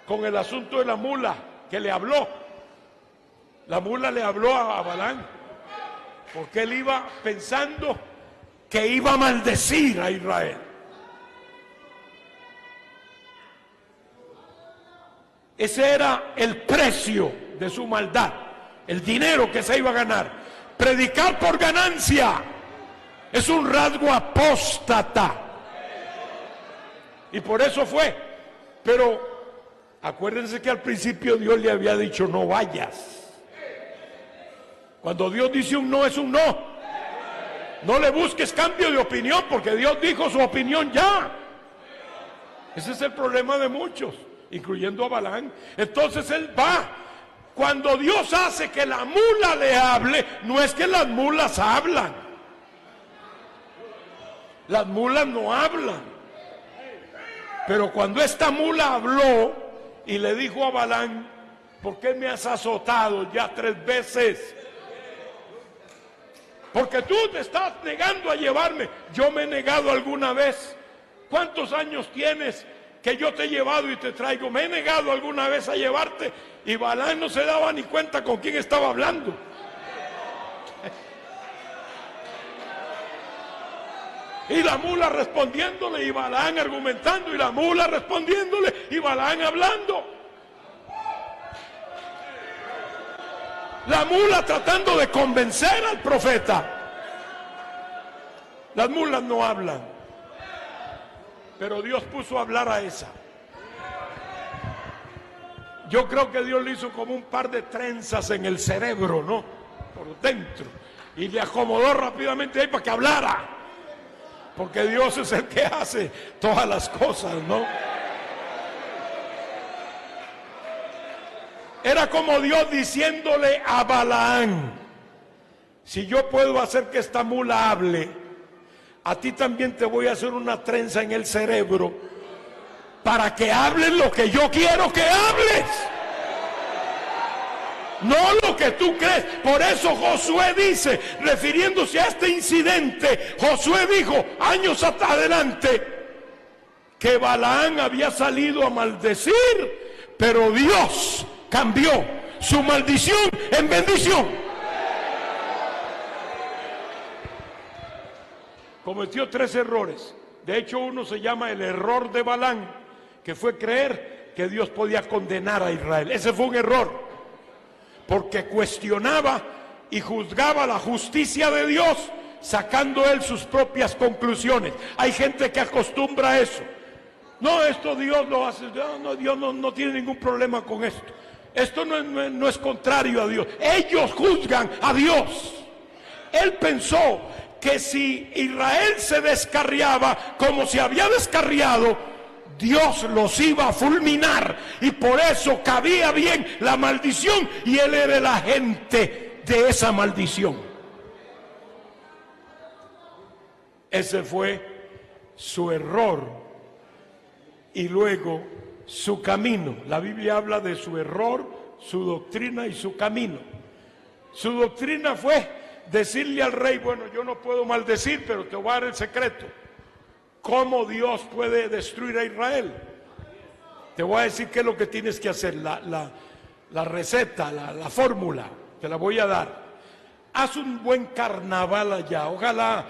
con el asunto de la mula que le habló. La mula le habló a Balaam porque él iba pensando que iba a maldecir a Israel. Ese era el precio de su maldad, el dinero que se iba a ganar. Predicar por ganancia es un rasgo apóstata, y por eso fue. Pero acuérdense que al principio Dios le había dicho: no vayas. Cuando Dios dice un no, es un no. No le busques cambio de opinión, porque Dios dijo su opinión ya. Ese es el problema de muchos, incluyendo a Balaam. Entonces él va. Cuando Dios hace que la mula le hable, no es que las mulas hablan. Las mulas no hablan. Pero cuando esta mula habló y le dijo a Balaam: ¿por qué me has azotado ya 3 veces? Porque tú te estás negando a llevarme. Yo me he negado alguna vez. ¿Cuántos años tienes que yo te he llevado y te traigo? Me he negado alguna vez a llevarte. Y Balaam no se daba ni cuenta con quién estaba hablando. Y la mula respondiéndole, y Balaam argumentando, y la mula respondiéndole, y Balaam hablando. La mula tratando de convencer al profeta. Las mulas no hablan, pero Dios puso a hablar a esa. Yo creo que Dios le hizo como un par de trenzas en el cerebro, ¿no? Por dentro. Y le acomodó rápidamente ahí para que hablara. Porque Dios es el que hace todas las cosas, ¿no? Era como Dios diciéndole a Balaán: si yo puedo hacer que esta mula hable, a ti también te voy a hacer una trenza en el cerebro para que hables lo que yo quiero que hables, no lo que tú crees. Por eso Josué dice, refiriéndose a este incidente, Josué dijo años adelante que Balaán había salido a maldecir, pero Dios cambió su maldición en bendición. Cometió 3 errores. De hecho, uno se llama el error de Balaán, que fue creer que Dios podía condenar a Israel. Ese fue un error, porque cuestionaba y juzgaba la justicia de Dios, sacando él sus propias conclusiones. Hay gente que acostumbra a eso. No, esto Dios lo hace. No, Dios no tiene ningún problema con esto. Esto no es contrario a Dios. Ellos juzgan a Dios. Él pensó que si Israel se descarriaba como se había descarriado, Dios los iba a fulminar, y por eso cabía bien la maldición, y él era el agente de esa maldición. Ese fue su error, y luego su camino. La Biblia habla de su error, su doctrina y su camino. Su doctrina fue decirle al rey: bueno, yo no puedo maldecir, pero te voy a dar el secreto. ¿Cómo Dios puede destruir a Israel? Te voy a decir qué es lo que tienes que hacer, la receta, la fórmula, te la voy a dar. Haz un buen carnaval allá, ojalá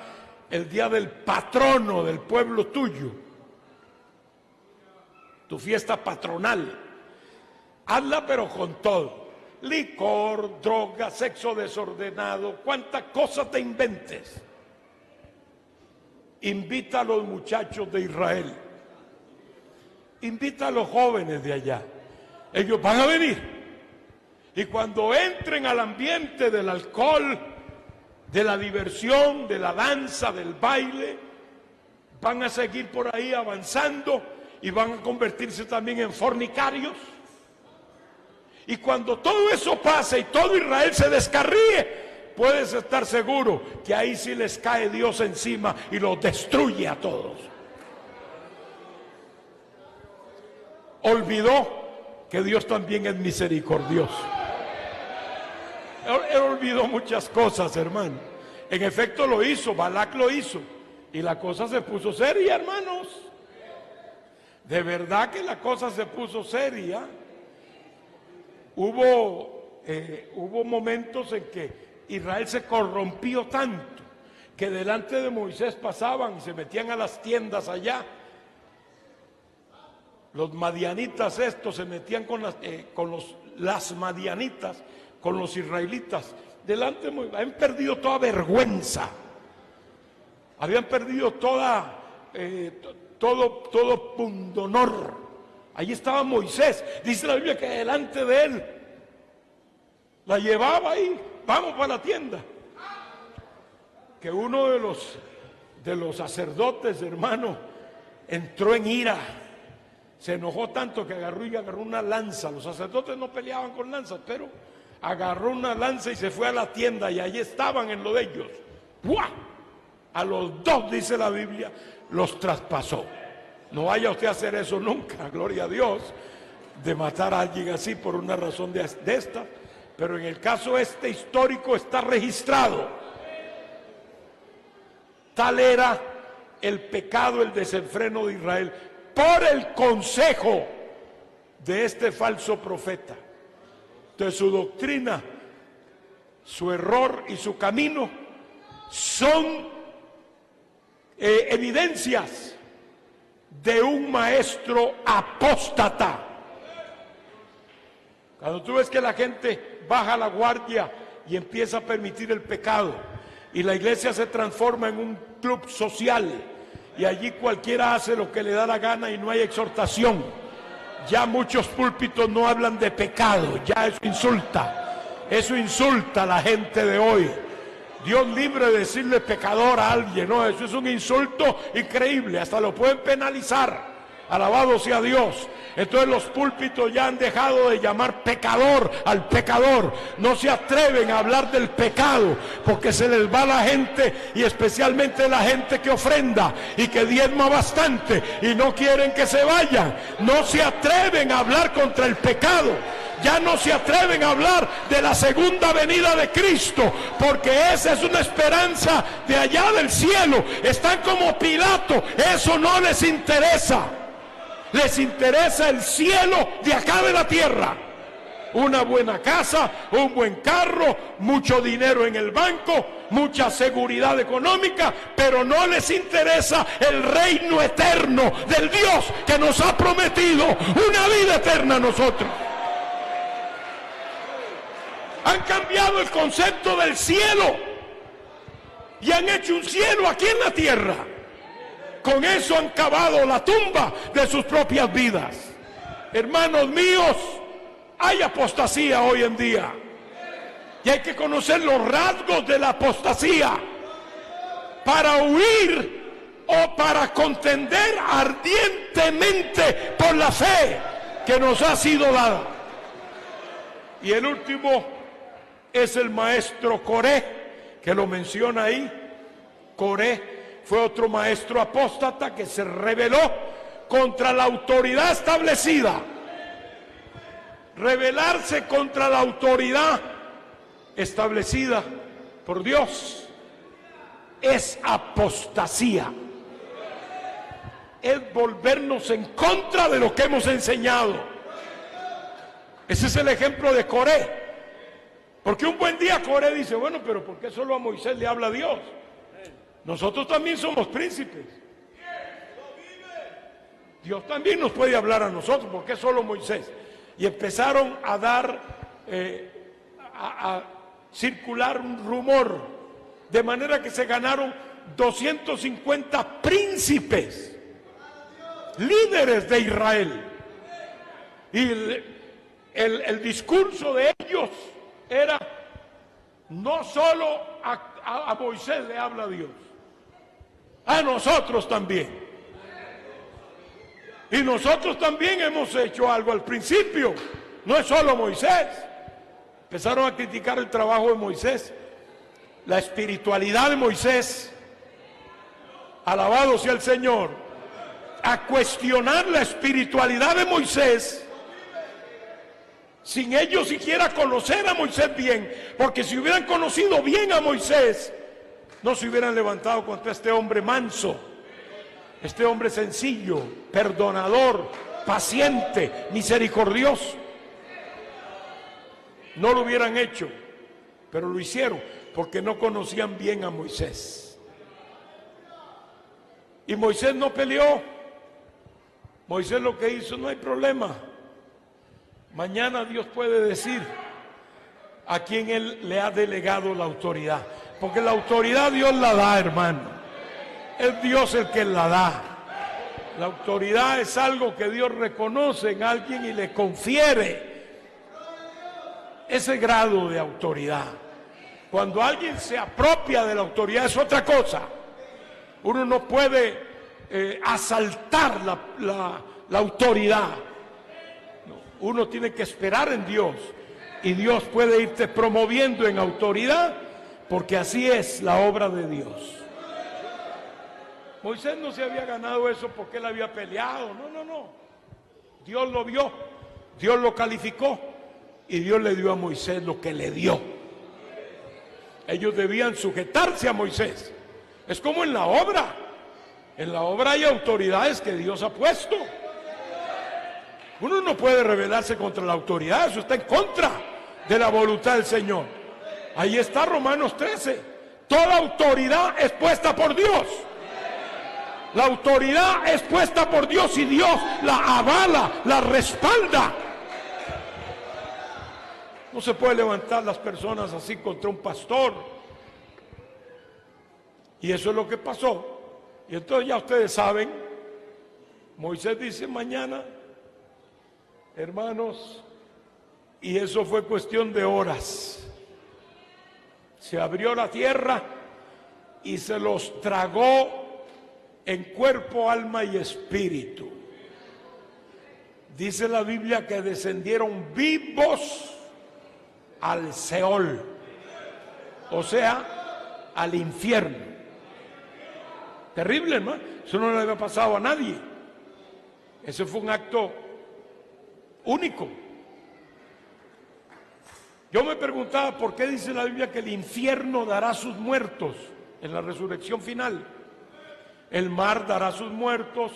el día del patrono del pueblo tuyo, tu fiesta patronal. Hazla pero con todo. Licor, droga, sexo desordenado, cuánta cosa te inventes. Invita a los muchachos de Israel, invita a los jóvenes de allá. Ellos van a venir, y cuando entren al ambiente del alcohol, de la diversión, de la danza, del baile, van a seguir por ahí avanzando y van a convertirse también en fornicarios. Y cuando todo eso pase y todo Israel se descarríe, puedes estar seguro que ahí sí les cae Dios encima y los destruye a todos. Olvidó que Dios también es misericordioso. Él olvidó muchas cosas, hermano. En efecto lo hizo, Balac lo hizo, y la cosa se puso seria, hermanos. De verdad que la cosa se puso seria. Hubo momentos en que Israel se corrompió tanto que delante de Moisés pasaban y se metían a las tiendas allá. Los madianitas estos se metían con las madianitas, con los israelitas. Delante de Moisés, habían perdido toda vergüenza. Habían perdido todo pundonor. Allí estaba Moisés. Dice la Biblia que delante de él la llevaba ahí. Vamos para la tienda. Que uno de los sacerdotes, hermano, entró en ira. Se enojó tanto que agarró una lanza. Los sacerdotes no peleaban con lanzas, pero agarró una lanza y se fue a la tienda, y allí estaban en lo de ellos. ¡Buah! A los 2, dice la Biblia, los traspasó. No vaya usted a hacer eso nunca, gloria a Dios, de matar a alguien así por una razón de esta. Pero en el caso histórico está registrado. Tal era el pecado, el desenfreno de Israel, por el consejo de este falso profeta. Entonces su doctrina, su error y su camino son evidencias de un maestro apóstata. Cuando tú ves que la gente baja la guardia y empieza a permitir el pecado. Y la iglesia se transforma en un club social. Y allí cualquiera hace lo que le da la gana y no hay exhortación. Ya muchos púlpitos no hablan de pecado, ya eso insulta a la gente de hoy. Dios libre de decirle pecador a alguien, no, eso es un insulto increíble, hasta lo pueden penalizar. Alabado sea Dios. Entonces los púlpitos ya han dejado de llamar pecador al pecador. No se atreven a hablar del pecado porque se les va la gente, y especialmente la gente que ofrenda y que diezma bastante y no quieren que se vayan. No se atreven a hablar contra el pecado. Ya no se atreven a hablar de la segunda venida de Cristo, porque esa es una esperanza de allá del cielo. Están como Pilato, eso no les interesa. Les interesa el cielo de acá de la tierra. Una buena casa, un buen carro, mucho dinero en el banco, mucha seguridad económica, pero no les interesa el reino eterno del Dios que nos ha prometido una vida eterna a nosotros. Han cambiado el concepto del cielo y han hecho un cielo aquí en la tierra. Con eso han cavado la tumba de sus propias vidas. Hermanos míos, hay apostasía hoy en día. Y hay que conocer los rasgos de la apostasía para huir o para contender ardientemente por la fe que nos ha sido dada. Y el último es el maestro Coré, que lo menciona ahí. Coré fue otro maestro apóstata que se rebeló contra la autoridad establecida. Rebelarse contra la autoridad establecida por Dios es apostasía. Es volvernos en contra de lo que hemos enseñado. Ese es el ejemplo de Coré. Porque un buen día Coré dice, bueno, pero ¿por qué solo a Moisés le habla Dios? Nosotros también somos príncipes. Dios también nos puede hablar a nosotros, ¿por qué solo Moisés? Y empezaron a dar, a circular un rumor, de manera que se ganaron 250 príncipes, líderes de Israel. Y el discurso de ellos era, no solo a Moisés le habla Dios, a nosotros también. Y nosotros también hemos hecho algo al principio, no es solo Moisés. Empezaron a criticar el trabajo de Moisés, la espiritualidad de Moisés, alabado sea el Señor, a cuestionar la espiritualidad de Moisés, sin ellos siquiera conocer a Moisés bien, porque si hubieran conocido bien a Moisés, no se hubieran levantado contra este hombre manso, este hombre sencillo, perdonador, paciente, misericordioso. No lo hubieran hecho, pero lo hicieron porque no conocían bien a Moisés. Y Moisés no peleó. Moisés lo que hizo, no hay problema. Mañana Dios puede decir a quien Él le ha delegado la autoridad. Porque la autoridad Dios la da, hermano. Es Dios el que la da. La autoridad es algo que Dios reconoce en alguien y le confiere ese grado de autoridad. Cuando alguien se apropia de la autoridad es otra cosa. Uno no puede asaltar la autoridad. Uno tiene que esperar en Dios, y Dios puede irte promoviendo en autoridad, porque así es la obra de Dios. Moisés no se había ganado eso porque él había peleado, no. Dios lo vio, Dios lo calificó y Dios le dio a Moisés lo que le dio. Ellos debían sujetarse a Moisés. Es como en la obra. En la obra hay autoridades que Dios ha puesto. Uno no puede rebelarse contra la autoridad, eso está en contra de la voluntad del Señor. Ahí está Romanos 13. Toda autoridad es puesta por Dios. La autoridad es puesta por Dios y Dios la avala, la respalda. No se puede levantar las personas así contra un pastor. Y eso es lo que pasó. Y entonces ya ustedes saben, Moisés dice mañana, hermanos, y eso fue cuestión de horas. Se abrió la tierra y se los tragó en cuerpo, alma y espíritu. Dice la Biblia que descendieron vivos al Seol, o sea, al infierno. Terrible, hermano. Eso no le había pasado a nadie. Ese fue un acto único. Yo me preguntaba por qué dice la Biblia que el infierno dará sus muertos en la resurrección final. El mar dará sus muertos,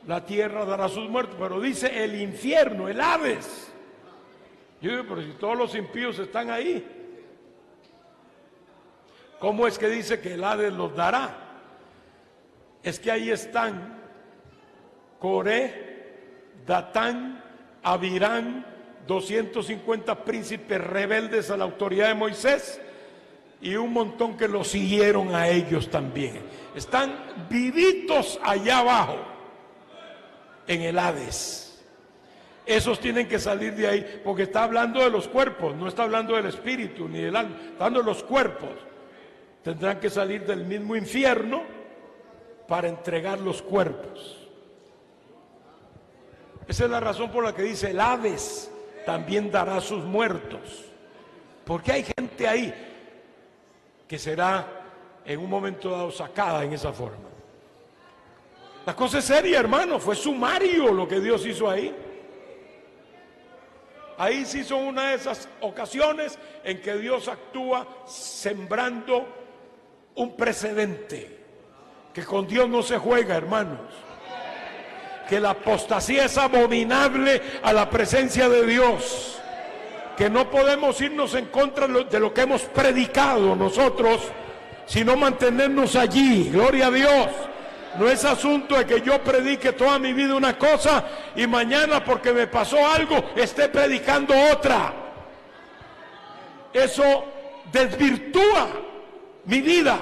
la tierra dará sus muertos, pero dice el infierno, el Hades. Yo digo, pero si todos los impíos están ahí, ¿cómo es que dice que el Hades los dará? Es que ahí están Coré, Datán, Abirán, 250 príncipes rebeldes a la autoridad de Moisés y un montón que lo siguieron a ellos también. Están vivitos allá abajo, en el Hades. Esos tienen que salir de ahí, porque está hablando de los cuerpos, no está hablando del espíritu ni del alma, está hablando de los cuerpos. Tendrán que salir del mismo infierno para entregar los cuerpos. Esa es la razón por la que dice el Hades también dará sus muertos, porque hay gente ahí que será en un momento dado sacada en esa forma. La cosa es seria, hermano, fue sumario lo que Dios hizo ahí. Ahí sí son una de esas ocasiones en que Dios actúa sembrando un precedente, que con Dios no se juega, hermanos. Que la apostasía es abominable a la presencia de Dios, que no podemos irnos en contra de lo que hemos predicado nosotros, sino mantenernos allí. Gloria a Dios. No es asunto de que yo predique toda mi vida una cosa y mañana porque me pasó algo esté predicando otra. Eso desvirtúa mi vida,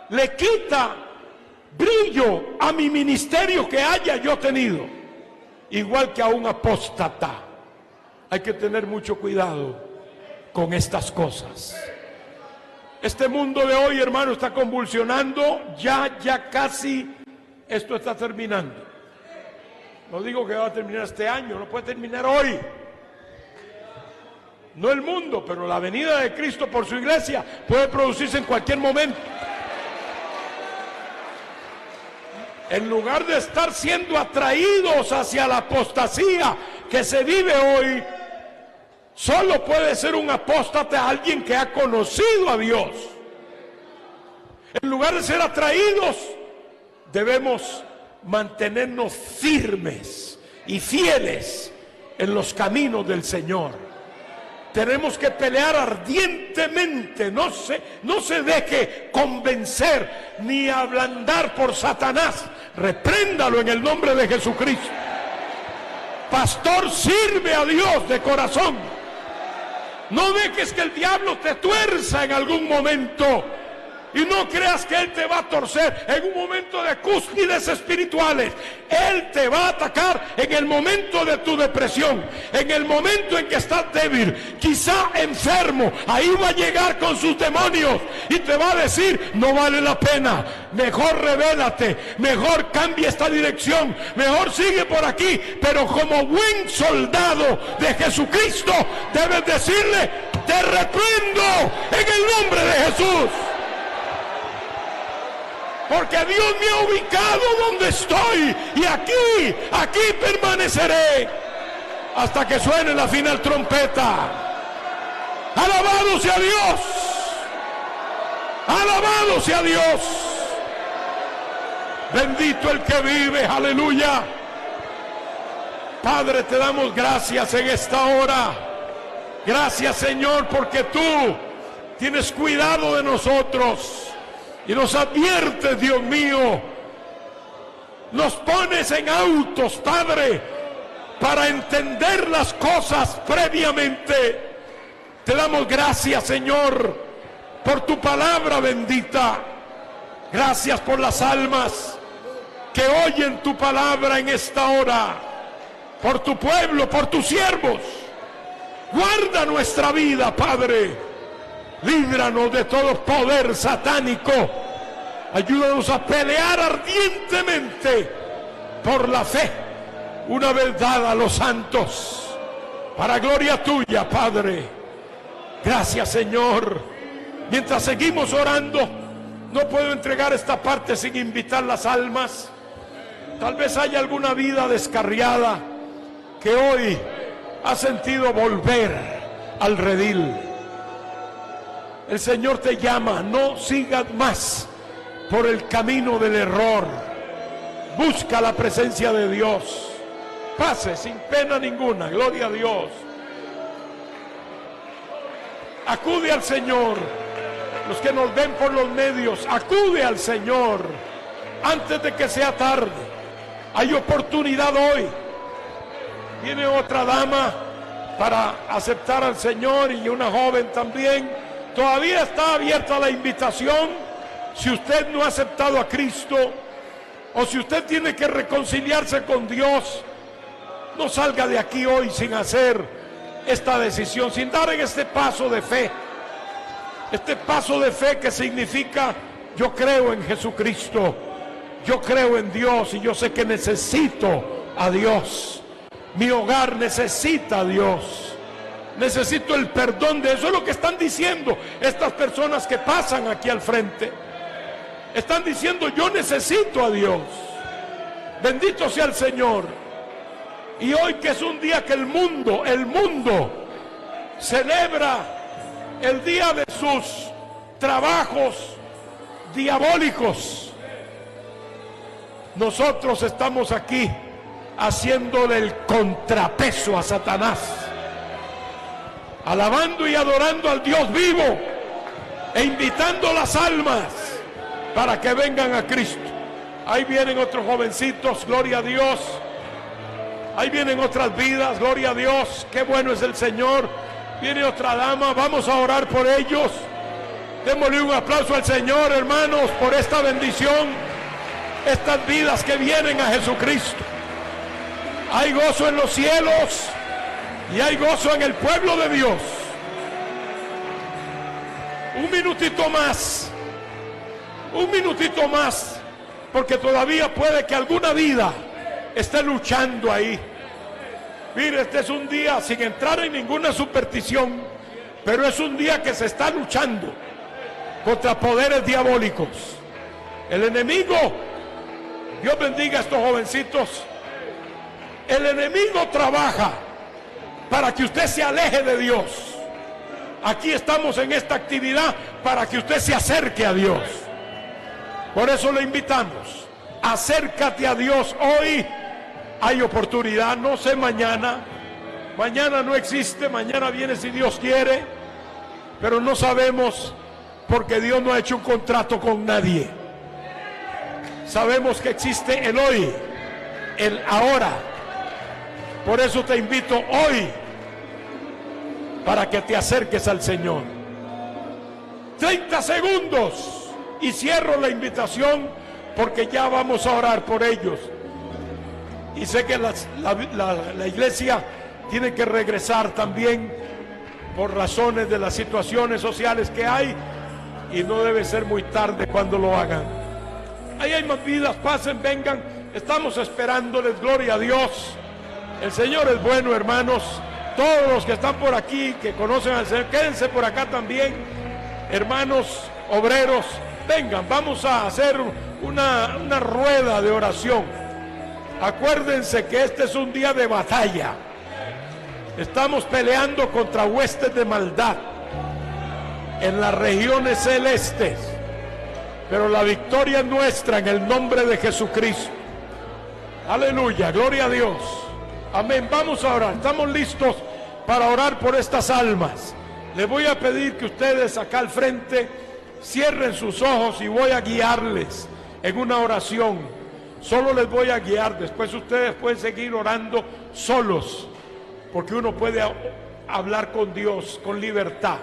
le quita brillo a mi ministerio que haya yo tenido, igual que a un apóstata. Hay que tener mucho cuidado con estas cosas. Este mundo de hoy, hermano, está convulsionando, ya casi esto está terminando. No digo que va a terminar este año, no puede terminar hoy. No el mundo, pero la venida de Cristo por su iglesia puede producirse en cualquier momento. En lugar de estar siendo atraídos hacia la apostasía que se vive hoy, solo puede ser un apóstata alguien que ha conocido a Dios. En lugar de ser atraídos, debemos mantenernos firmes y fieles en los caminos del Señor. Tenemos que pelear ardientemente, no se deje convencer ni ablandar por Satanás. Repréndalo en el nombre de Jesucristo. Pastor, sirve a Dios de corazón. No dejes que el diablo te tuerza en algún momento. Y no creas que Él te va a torcer en un momento de cúspides espirituales. Él te va a atacar en el momento de tu depresión, en el momento en que estás débil, quizá enfermo. Ahí va a llegar con sus demonios y te va a decir, no vale la pena, mejor revélate, mejor cambia esta dirección, mejor sigue por aquí. Pero como buen soldado de Jesucristo, debes decirle, te reprendo en el nombre de Jesús. Porque Dios me ha ubicado donde estoy y aquí permaneceré hasta que suene la final trompeta. Alabado sea Dios, alabado sea Dios, bendito el que vive, aleluya. Padre, te damos gracias en esta hora. Gracias, Señor, porque tú tienes cuidado de nosotros. Y nos adviertes, Dios mío, nos pones en autos, Padre, para entender las cosas previamente. Te damos gracias, Señor, por tu palabra bendita. Gracias por las almas que oyen tu palabra en esta hora, por tu pueblo, por tus siervos. Guarda nuestra vida, Padre. Líbranos de todo poder satánico. Ayúdanos a pelear ardientemente por la fe, una vez dada a los santos, para gloria tuya, Padre. Gracias, Señor. Mientras seguimos orando, no puedo entregar esta parte sin invitar las almas. Tal vez haya alguna vida descarriada que hoy ha sentido volver al redil. El Señor te llama, no sigas más por el camino del error. Busca la presencia de Dios. Pase sin pena ninguna, gloria a Dios. Acude al Señor. Los que nos ven por los medios, acude al Señor antes de que sea tarde. Hay oportunidad hoy. Viene otra dama para aceptar al Señor y una joven también. Todavía está abierta la invitación. Si usted no ha aceptado a Cristo, o si usted tiene que reconciliarse con Dios, no salga de aquí hoy sin hacer esta decisión, sin dar en este paso de fe. Este paso de fe que significa: yo creo en Jesucristo, yo creo en Dios y yo sé que necesito a Dios. Mi hogar necesita a Dios. Necesito el perdón de eso. Es lo que están diciendo estas personas que pasan aquí al frente. Están diciendo: yo necesito a Dios. Bendito sea el Señor. Y hoy, que es un día que el mundo celebra el día de sus trabajos diabólicos, nosotros estamos aquí haciéndole el contrapeso a Satanás, alabando y adorando al Dios vivo e invitando las almas para que vengan a Cristo. Ahí vienen otros jovencitos, gloria a Dios. Ahí vienen otras vidas, gloria a Dios. Qué bueno es el Señor. Viene otra dama, vamos a orar por ellos. Démosle un aplauso al Señor, hermanos, por esta bendición, estas vidas que vienen a Jesucristo. Hay gozo en los cielos y hay gozo en el pueblo de Dios. Un minutito más, porque todavía puede que alguna vida esté luchando ahí. Mire, este es un día sin entrar en ninguna superstición, pero es un día que se está luchando contra poderes diabólicos. El enemigo, Dios bendiga a estos jovencitos, el enemigo trabaja para que usted se aleje de Dios. Aquí estamos en esta actividad para que usted se acerque a Dios. Por eso le invitamos: acércate a Dios hoy. Hay oportunidad, no sé mañana no existe, mañana viene si Dios quiere, pero no sabemos, porque Dios no ha hecho un contrato con nadie. Sabemos que existe el hoy, el ahora. Por eso te invito hoy para que te acerques al Señor. 30 segundos y cierro la invitación, porque ya vamos a orar por ellos. Y sé que la iglesia tiene que regresar también por razones de las situaciones sociales que hay, y no debe ser muy tarde cuando lo hagan. Ahí hay más vidas, pasen, vengan, estamos esperándoles, gloria a Dios. El Señor es bueno, hermanos. Todos los que están por aquí, que conocen al Señor, quédense por acá también. Hermanos obreros, vengan, vamos a hacer una rueda de oración. Acuérdense que este es un día de batalla. Estamos peleando contra huestes de maldad en las regiones celestes, pero la victoria es nuestra en el nombre de Jesucristo. Aleluya, gloria a Dios. Amén. Vamos a orar. Estamos listos para orar por estas almas. Les voy a pedir que ustedes acá al frente cierren sus ojos y voy a guiarles en una oración. Solo les voy a guiar. Después ustedes pueden seguir orando solos, porque uno puede hablar con Dios con libertad.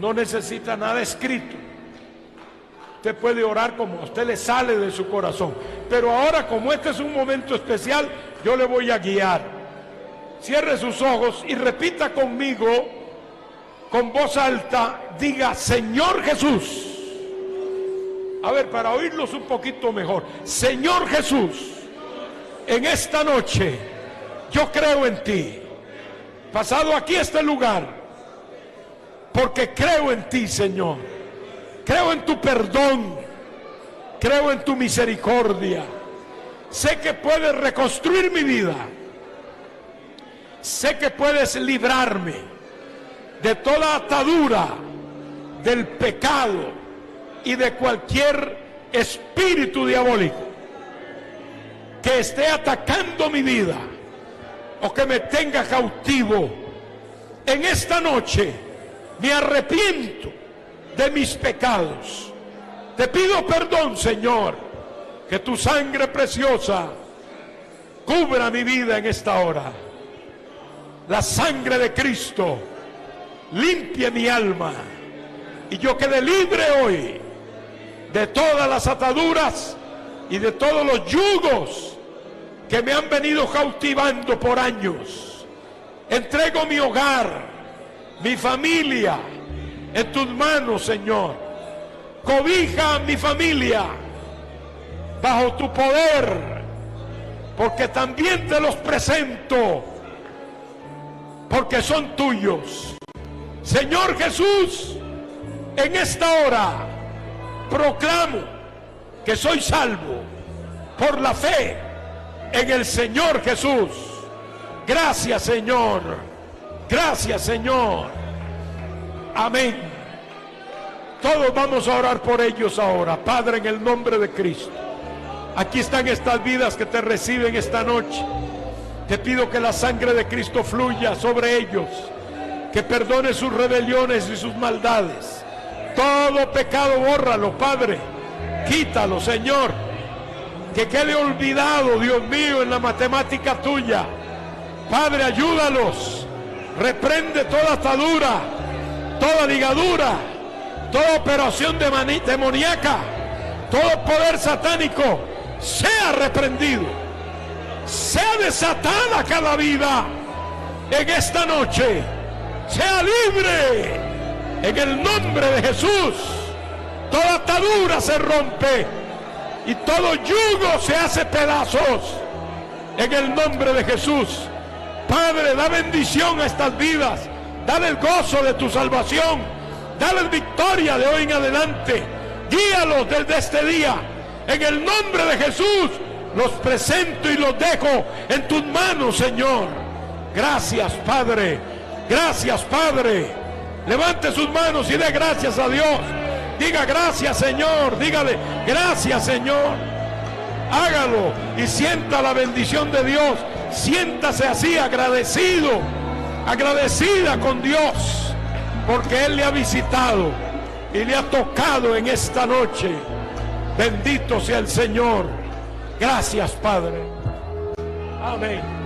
No necesita nada escrito. Usted puede orar como a usted le sale de su corazón. Pero ahora, como este es un momento especial, yo le voy a guiar. Cierre sus ojos y repita conmigo con voz alta, diga: Señor Jesús. A ver, para oírlos un poquito mejor. Señor Jesús, en esta noche yo creo en ti. Pasado aquí este lugar, porque creo en ti, Señor. Creo en tu perdón, creo en tu misericordia. Sé que puedes reconstruir mi vida. Sé que puedes librarme de toda atadura del pecado y de cualquier espíritu diabólico que esté atacando mi vida o que me tenga cautivo. En esta noche me arrepiento de mis pecados. Te pido perdón, Señor, que tu sangre preciosa cubra mi vida en esta hora. La sangre de Cristo limpie mi alma y yo quede libre hoy de todas las ataduras y de todos los yugos que me han venido cautivando por años. Entrego mi hogar, mi familia en tus manos, Señor. Cobija a mi familia bajo tu poder, porque también te los presento, porque son tuyos. Señor Jesús, en esta hora proclamo que soy salvo por la fe en el Señor Jesús. Gracias, Señor. Gracias, Señor. Amén. Todos vamos a orar por ellos ahora. Padre, en el nombre de Cristo, aquí están estas vidas que te reciben esta noche. Te pido que la sangre de Cristo fluya sobre ellos, que perdone sus rebeliones y sus maldades. Todo pecado bórralo, Padre. Quítalo, Señor. Que quede olvidado, Dios mío, en la matemática tuya. Padre, ayúdalos. Reprende toda atadura, toda ligadura, toda operación demoníaca, todo poder satánico sea reprendido, sea desatada cada vida en esta noche, sea libre en el nombre de Jesús. Toda atadura se rompe y todo yugo se hace pedazos en el nombre de Jesús. Padre, da bendición a estas vidas, dale el gozo de tu salvación, dale victoria de hoy en adelante, guíalos desde este día. En el nombre de Jesús los presento y los dejo en tus manos, Señor. Gracias, Padre. Gracias, Padre. Levante sus manos y dé gracias a Dios. Diga gracias, Señor. Dígale gracias, Señor. Hágalo y sienta la bendición de Dios. Siéntase así, agradecido, agradecida con Dios, porque Él le ha visitado y le ha tocado en esta noche. Bendito sea el Señor. Gracias, Padre. Amén.